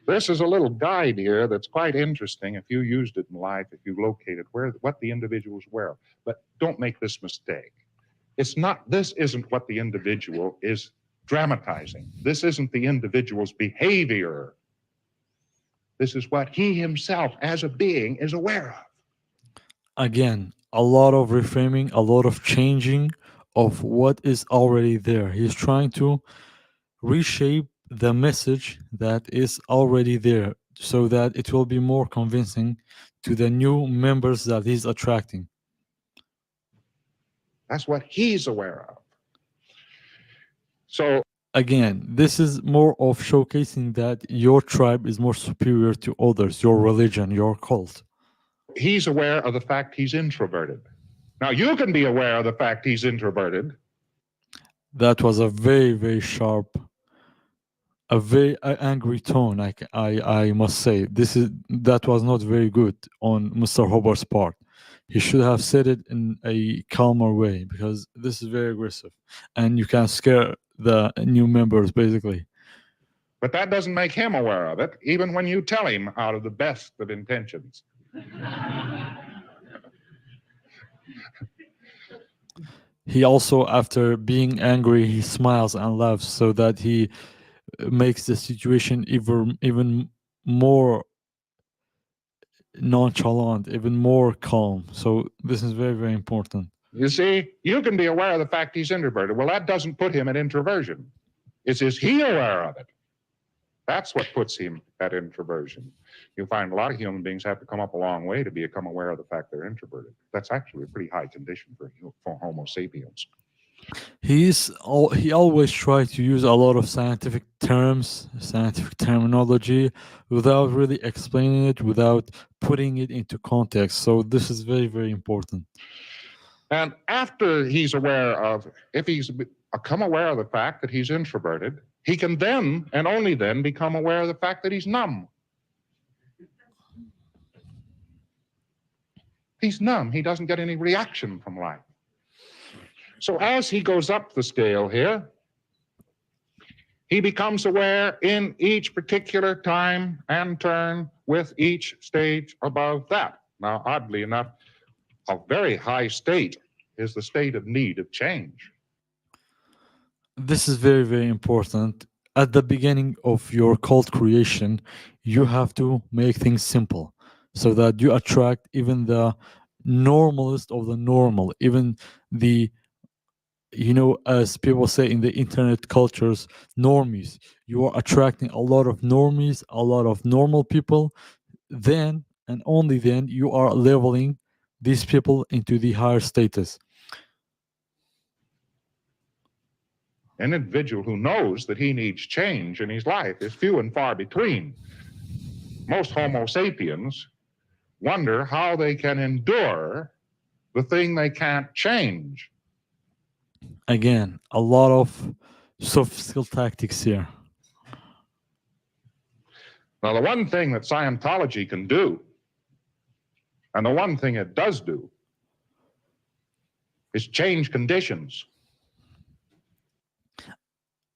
[SPEAKER 2] This is a little guide here that's quite interesting if you used it in life, if you located what the individual is aware of. But don't make this mistake. This isn't what the individual is dramatizing. This isn't the individual's behavior. This is what he himself as a being is aware of.
[SPEAKER 1] Again, a lot of reframing, a lot of changing of what is already there. He's trying to reshape the message that is already there so that it will be more convincing to the new members that he's attracting.
[SPEAKER 2] That's what he's aware of. So
[SPEAKER 1] Again, this is more of showcasing that your tribe is more superior to others, your religion, your cult.
[SPEAKER 2] he's aware of the fact he's introverted. Now, you can be aware of the fact he's introverted.
[SPEAKER 1] That was a very, very sharp a very angry tone. I must say that was not very good on Mr. Hubbard's part. He should have said it in a calmer way because this is very aggressive, and you can scare the new members basically.
[SPEAKER 2] But that doesn't make him aware of it, even when you tell him out of the best of intentions.
[SPEAKER 1] He also, after being angry, he smiles and laughs so that he makes the situation even more nonchalant, even more calm. So this is very, very important.
[SPEAKER 2] You see, you can be aware of the fact he's introverted. Well, that doesn't put him at introversion. It's is he aware of it? That's what puts him at introversion. You find a lot of human beings have to come up a long way to become aware of the fact they're introverted. That's actually a pretty high condition for Homo sapiens.
[SPEAKER 1] He always tries to use a lot of scientific terms, scientific terminology, without really explaining it, without putting it into context. So this is very, very important.
[SPEAKER 2] And after he's aware of, if he's become aware of the fact that he's introverted, he can then and only then become aware of the fact that he's numb. He's numb. He doesn't get any reaction from life. So as he goes up the scale here, he becomes aware in each particular time and turn with each stage above that. Now, oddly enough, a very high state is the state of need of change.
[SPEAKER 1] This is very, very important. At the beginning of your cult creation, you have to make things simple so that you attract even the normalist of the normal, even the, as people say in the internet cultures, normies. You are attracting a lot of normies, a lot of normal people. Then and only then you are leveling these people into the higher status.
[SPEAKER 2] An individual who knows that he needs change in his life is few and far between. Most Homo sapiens wonder how they can endure the thing they can't change.
[SPEAKER 1] Again, a lot of soft skill tactics here.
[SPEAKER 2] Now, the one thing that Scientology can do, and the one thing it does do, is change conditions.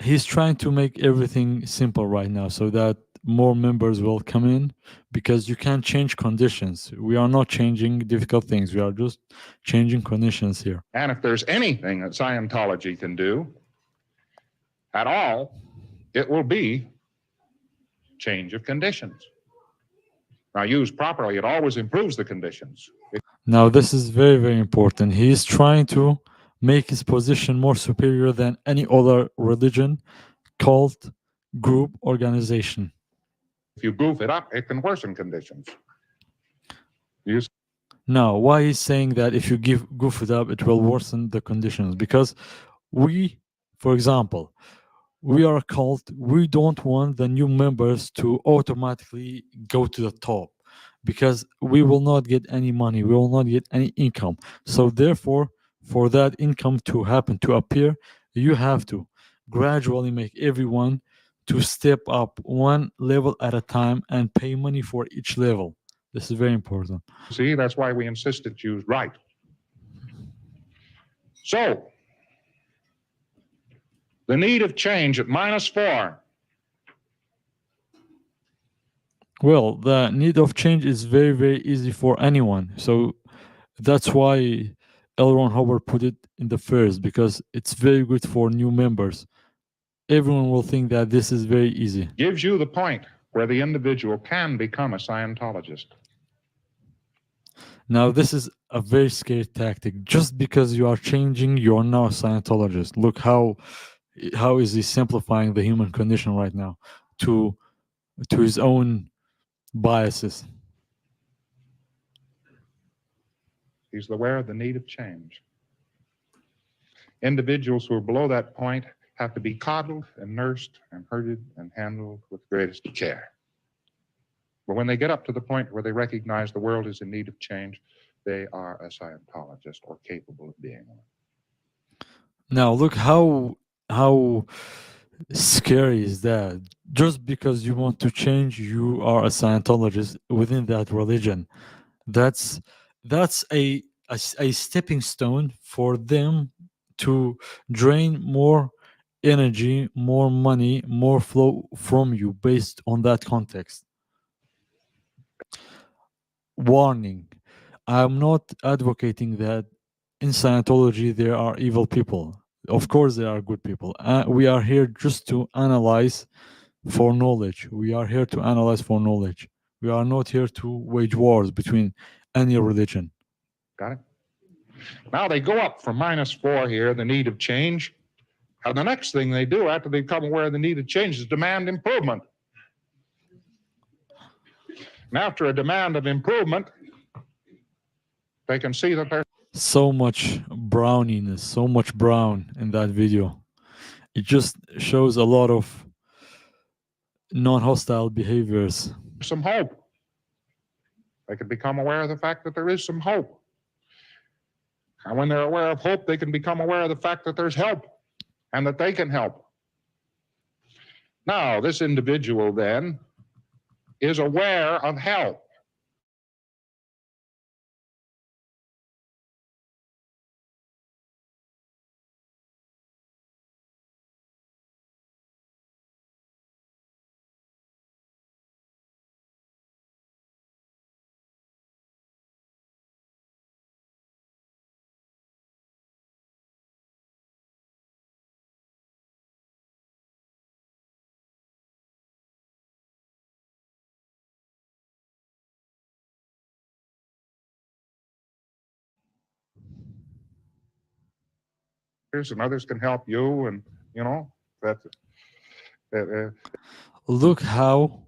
[SPEAKER 1] He's trying to make everything simple right now so that more members will come in because you can't change conditions. We are not changing difficult things. We are just changing conditions here.
[SPEAKER 2] And if there's anything that Scientology can do at all, it will be change of conditions. Now, used properly, it always improves the conditions.
[SPEAKER 1] Now, this is very, very important. He is trying to make his position more superior than any other religion, cult, group, organization.
[SPEAKER 2] If you goof it up, it can worsen conditions.
[SPEAKER 1] Now, why he's saying that if you goof it up, it will worsen the conditions? Because we, for example, we are a cult. We don't want the new members to automatically go to the top because we will not get any money. We will not get any income. So therefore, for that income to happen, to appear, you have to gradually make everyone to step up one level at a time and pay money for each level. This is very important.
[SPEAKER 2] See, that's why we insist it's used right. So, the need of change at -4.
[SPEAKER 1] Well, the need of change is very, very easy for anyone. So that's why L. Ron Hubbard put it in the first, because it's very good for new members. Everyone will think that this is very easy.
[SPEAKER 2] Gives you the point where the individual can become a Scientologist.
[SPEAKER 1] Now, this is a very scary tactic. Just because you are changing, you are now a Scientologist. Look how is he simplifying the human condition right now to his own biases.
[SPEAKER 2] He's aware of the need of change. Individuals who are below that point have to be coddled and nursed and herded and handled with greatest care. But when they get up to the point where they recognize the world is in need of change, they are a Scientologist or capable of being one.
[SPEAKER 1] Now, look how scary is that just because you want to change, you are a Scientologist within that religion. That's a stepping stone for them to drain more energy, more money, more flow from you based on that context. Warning: I'm not advocating that in Scientology there are evil people. Of course, there are good people. We are here just to analyze for knowledge. We are here to analyze for knowledge. We are not here to wage wars between any religion.
[SPEAKER 2] Got it? Now they go up from -4 here, the need of change. And the next thing they do after they become aware of the need of change is demand improvement. And after a demand of improvement, they can see that they're
[SPEAKER 1] So much browniness, so much brown in that video. It just shows a lot of non-hostile behaviors.
[SPEAKER 2] some hope. They can become aware of the fact that there is some hope. And when they're aware of hope, they can become aware of the fact that there's help and that they can help. Now, this individual then is aware of help. And others can help you, and you know that's
[SPEAKER 1] Look how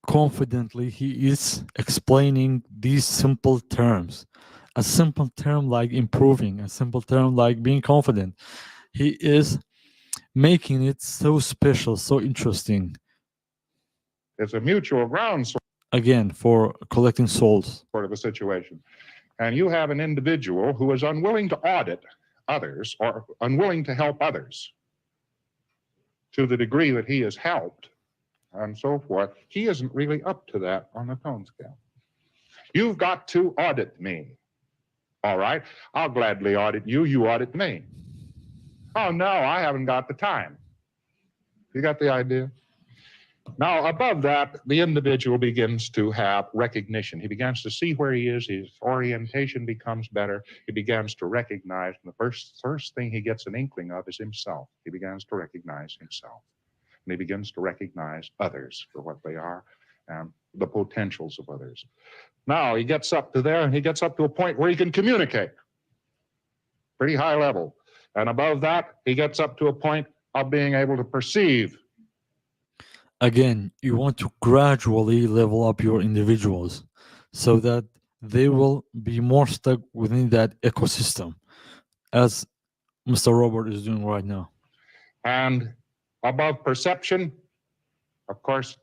[SPEAKER 1] confidently he is explaining these simple terms. A simple term like improving, a simple term like being confident. He is making it so special, so interesting.
[SPEAKER 2] it's a mutual ground
[SPEAKER 1] Again, for collecting souls.
[SPEAKER 2] sort of a situation. And you have an individual who is unwilling to audit others or unwilling to help others to the degree that he is helped and so forth. He isn't really up to that on the tone scale. You've got to audit me. All right. I'll gladly audit you. You audit me. Oh, no, I haven't got the time. You got the idea? Now, above that, the individual begins to have recognition. He begins to see where he is. His orientation becomes better. He begins to recognize. And the first thing he gets an inkling of is himself. He begins to recognize himself. And he begins to recognize others for what they are and the potentials of others. Now, he gets up to there, and he gets up to a point where he can communicate. Pretty high level. And above that, he gets up to a point of being able to perceive.
[SPEAKER 1] Again, you want to gradually level up your individuals so that they will be more stuck within that ecosystem, as Mr. Robert is doing right now.
[SPEAKER 2] And above perception, of course,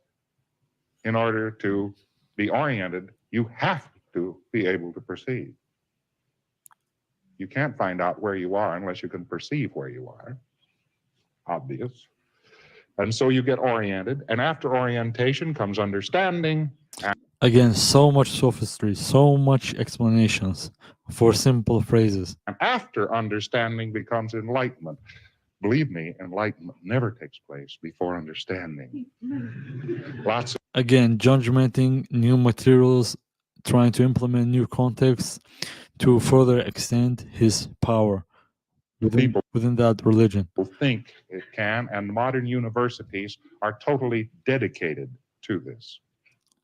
[SPEAKER 2] in order to be oriented, you have to be able to perceive. You can't find out where you are unless you can perceive where you are. Obvious. And so you get oriented, and after orientation comes understanding.
[SPEAKER 1] Again, so much sophistry, so much explanations for simple phrases.
[SPEAKER 2] And after understanding becomes enlightenment. Believe me, enlightenment never takes place before understanding. Lots of
[SPEAKER 1] Again, judgmenting new materials, trying to implement new contexts to further extend his power within that religion.
[SPEAKER 2] people think it can, and modern universities are totally dedicated to this.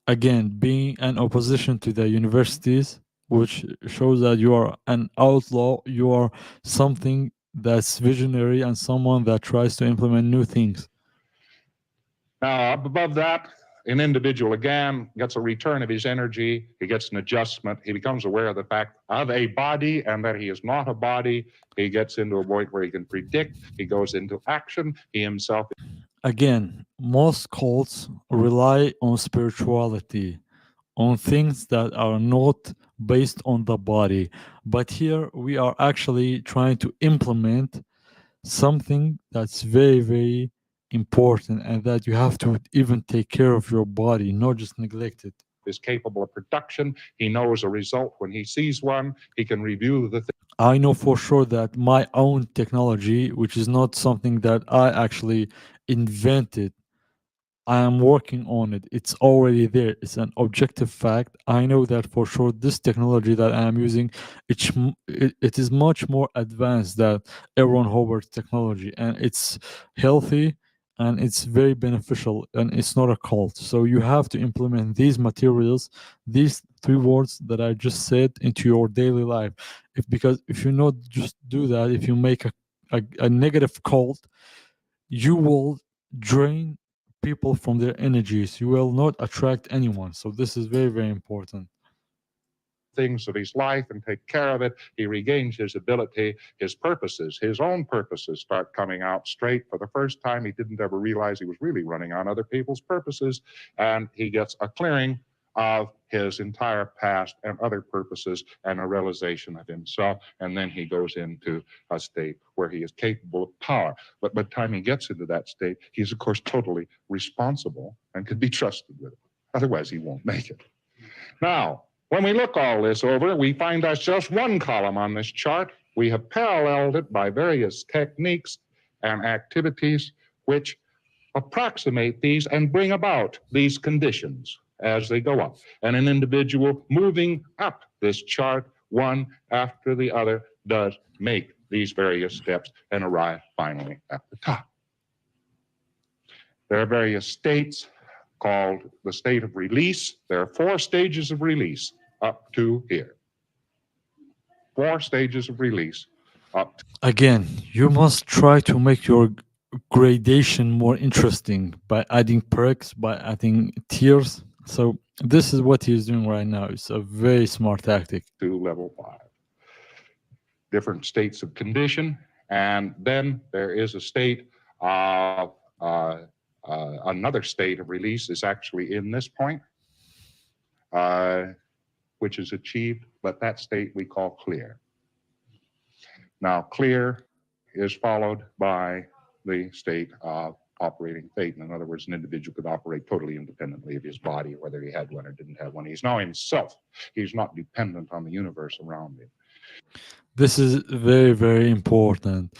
[SPEAKER 1] Again, being an opposition to the universities, which shows that you are an outlaw, you are something that's visionary and someone that tries to implement new things.
[SPEAKER 2] Now, up above that, an individual again gets a return of his energy, he gets an adjustment, he becomes aware of the fact of a body and that he is not a body. He gets into a point where he can predict, he goes into action, he himself.
[SPEAKER 1] Again, most cults rely on spirituality, on things that are not based on the body. But here we are actually trying to implement something that's very, very important, and that you have to even take care of your body, not just neglect it.
[SPEAKER 2] is capable of production. He knows a result when he sees one. He can review the
[SPEAKER 1] I know for sure that my own technology, which is not something that I actually invented, I am working on it. It's already there. It's an objective fact. I know that for sure. This technology that I am using, it is much more advanced than Aaron Hubbard's technology, and it's healthy and it's very beneficial, and it's not a cult. So you have to implement these materials, these three words that I just said, into your daily life. If because if you not just do that, if you make a negative cult, you will drain people from their energies. You will not attract anyone. So this is very, very important.
[SPEAKER 2] things of his life and take care of it. He regains his ability, his purposes, his own purposes start coming out straight. For the first time, he didn't ever realize he was really running on other people's purposes. And he gets a clearing of his entire past and other purposes and a realization of himself. And then he goes into a state where he is capable of power. But by the time he gets into that state, he's, of course, totally responsible and can be trusted with it. Otherwise, he won't make it. Now, when we look all this over, we find that's just one column on this chart. We have paralleled it by various techniques and activities which approximate these and bring about these conditions as they go up. And an individual moving up this chart, one after the other, does make these various steps and arrive finally at the top. There are various states called the state of release. There are 4 stages of release up to here. 4 stages of release up to
[SPEAKER 1] Again, you must try to make your gradation more interesting by adding perks, by adding tiers. So this is what he's doing right now. It's a very smart tactic.
[SPEAKER 2] level 5. Different states of condition. And then there is a state of another state of release is actually in this point, which is achieved, but that state we call clear. Now, clear is followed by the state of operating fate. In other words, an individual could operate totally independently of his body, whether he had one or didn't have one. He's now himself. He's not dependent on the universe around him.
[SPEAKER 1] This is very, very important.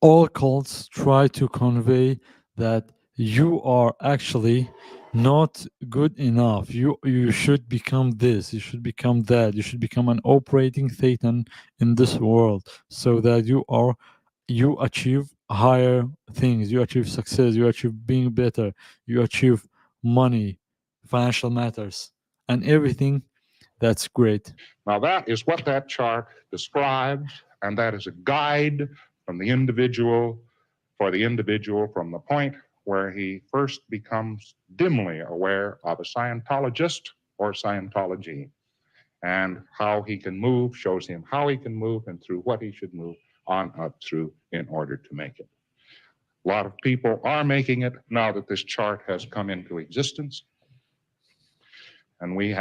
[SPEAKER 1] All cults try to convey that you are actually not good enough. You should become this, you should become that, you should become an operating Satan in this world, so that you achieve higher things, you achieve success, you achieve being better, you achieve money, financial matters, and everything. That's great.
[SPEAKER 2] Now, that is what that chart describes, and that is a guide from the individual, for the individual from the point where he first becomes dimly aware of a Scientologist or Scientology, and how he can move, shows him how he can move and through what he should move on up through in order to make it. A lot of people are making it now that this chart has come into existence, and we're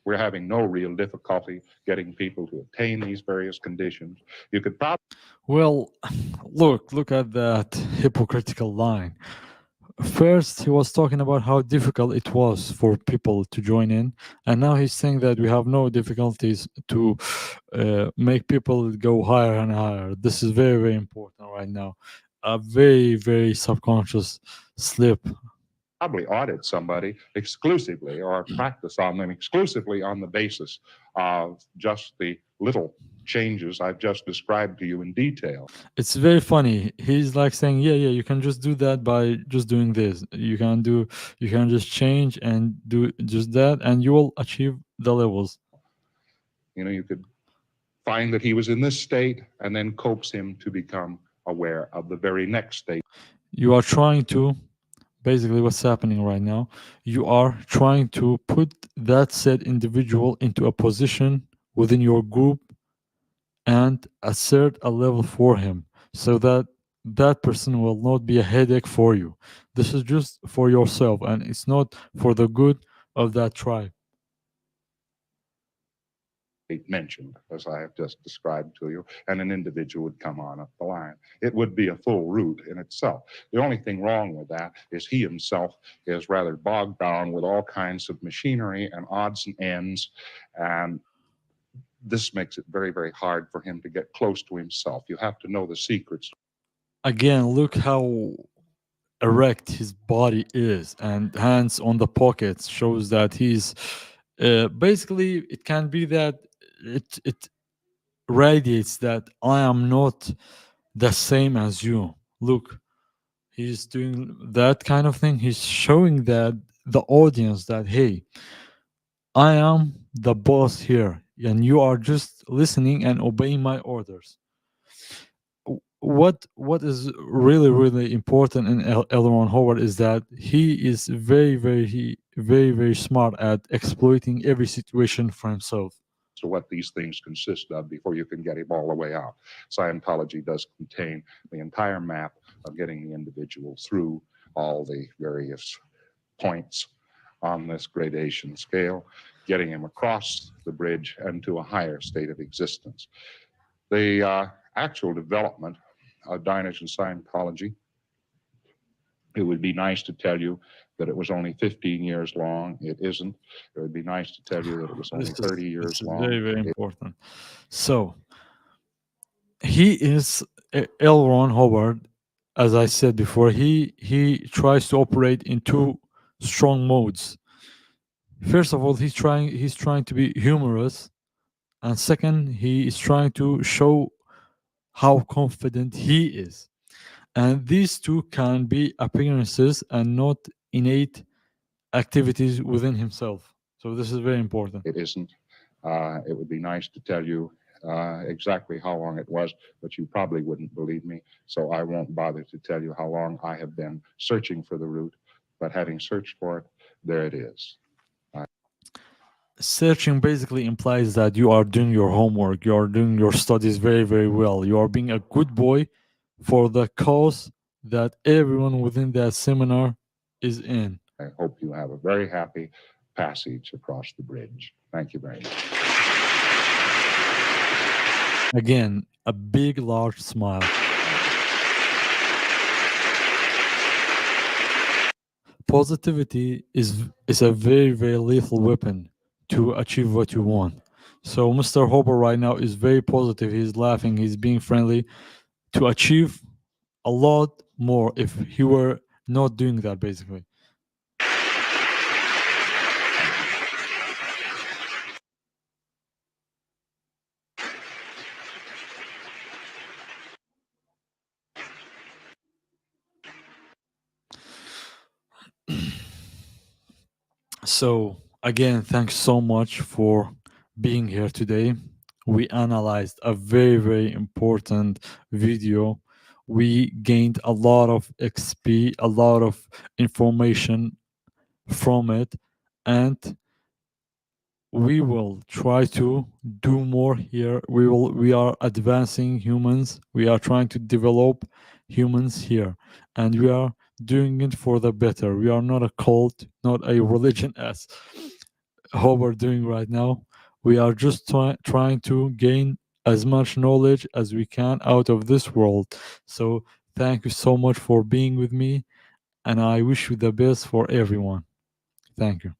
[SPEAKER 2] having no real difficulty getting people to attain these various conditions. You could probably
[SPEAKER 1] Well, look at that hypocritical line. First, he was talking about how difficult it was for people to join in, and now he's saying that we have no difficulties to make people go higher and higher. This is very, very important right now. A very, very subconscious slip.
[SPEAKER 2] audit somebody exclusively or practice on them exclusively on the basis of just the little changes I've just described to you in detail.
[SPEAKER 1] It's very funny. He's like saying, yeah, yeah, you can just do that by just doing this. You can just change and do just that, and you will achieve the levels.
[SPEAKER 2] You know, you could find that he was in this state and then coax him to become aware of the very next state.
[SPEAKER 1] You are trying to, basically what's happening right now, you are trying to put that said individual into a position within your group and assert a level for him, so that that person will not be a headache for you. This is just for yourself, and it's not for the good of that tribe.
[SPEAKER 2] mentioned, as I have just described to you, and an individual would come on up the line. It would be a full route in itself. The only thing wrong with that is he himself is rather bogged down with all kinds of machinery and odds and ends, and this makes it very, very hard for him to get close to himself. You have to know the secrets.
[SPEAKER 1] Again, look how erect his body is, and hands on the pockets shows that he's basically, it can be that it radiates that I am not the same as you. Look, he's doing that kind of thing. He's showing that the audience that, hey, I am the boss here, and you are just listening and obeying my orders. What is really really important in L. Ron Howard is that he is very smart at exploiting every situation for himself.
[SPEAKER 2] To what these things consist of before you can get him all the way out. Scientology does contain the entire map of getting the individual through all the various points on this gradation scale, getting him across the bridge and to a higher state of existence. The actual development of Diners and Scientology, it would be nice to tell you that it was only 15 years long. It isn't. It would be nice to tell you that it was only 30 years long.
[SPEAKER 1] Very important. So he is L. Ron Howard. As I said before, he tries to operate in two strong modes. First of all, he's trying to be humorous, and second, he is trying to show how confident he is. And these two can be appearances and not innate activities within himself. So this is very important.
[SPEAKER 2] It isn't. It would be nice to tell you exactly how long it was, but you probably wouldn't believe me. So I won't bother to tell you how long I have been searching for the route. But having searched for it, there it is.
[SPEAKER 1] Searching basically implies that you are doing your homework, you are doing your studies very well, you are being a good boy for the cause that everyone within that seminar is in.
[SPEAKER 2] I hope you have a very happy passage across the bridge. Thank you very much.
[SPEAKER 1] Again, a big large smile. Positivity is a very lethal weapon to achieve what you want. So Mr. Hopper right now is very positive, he's laughing, he's being friendly to achieve a lot more if he were not doing that basically. So again, thanks so much for being here today. We analyzed a very important video. We gained a lot of XP, a lot of information from it, and we will try to do more here. We are advancing humans, we are trying to develop humans here, and we are doing it for the better. We are not a cult, not a religion, as how we're doing right now. We are just trying to gain as much knowledge as we can out of this world. So thank you so much for being with me, and I wish you the best for everyone. Thank you.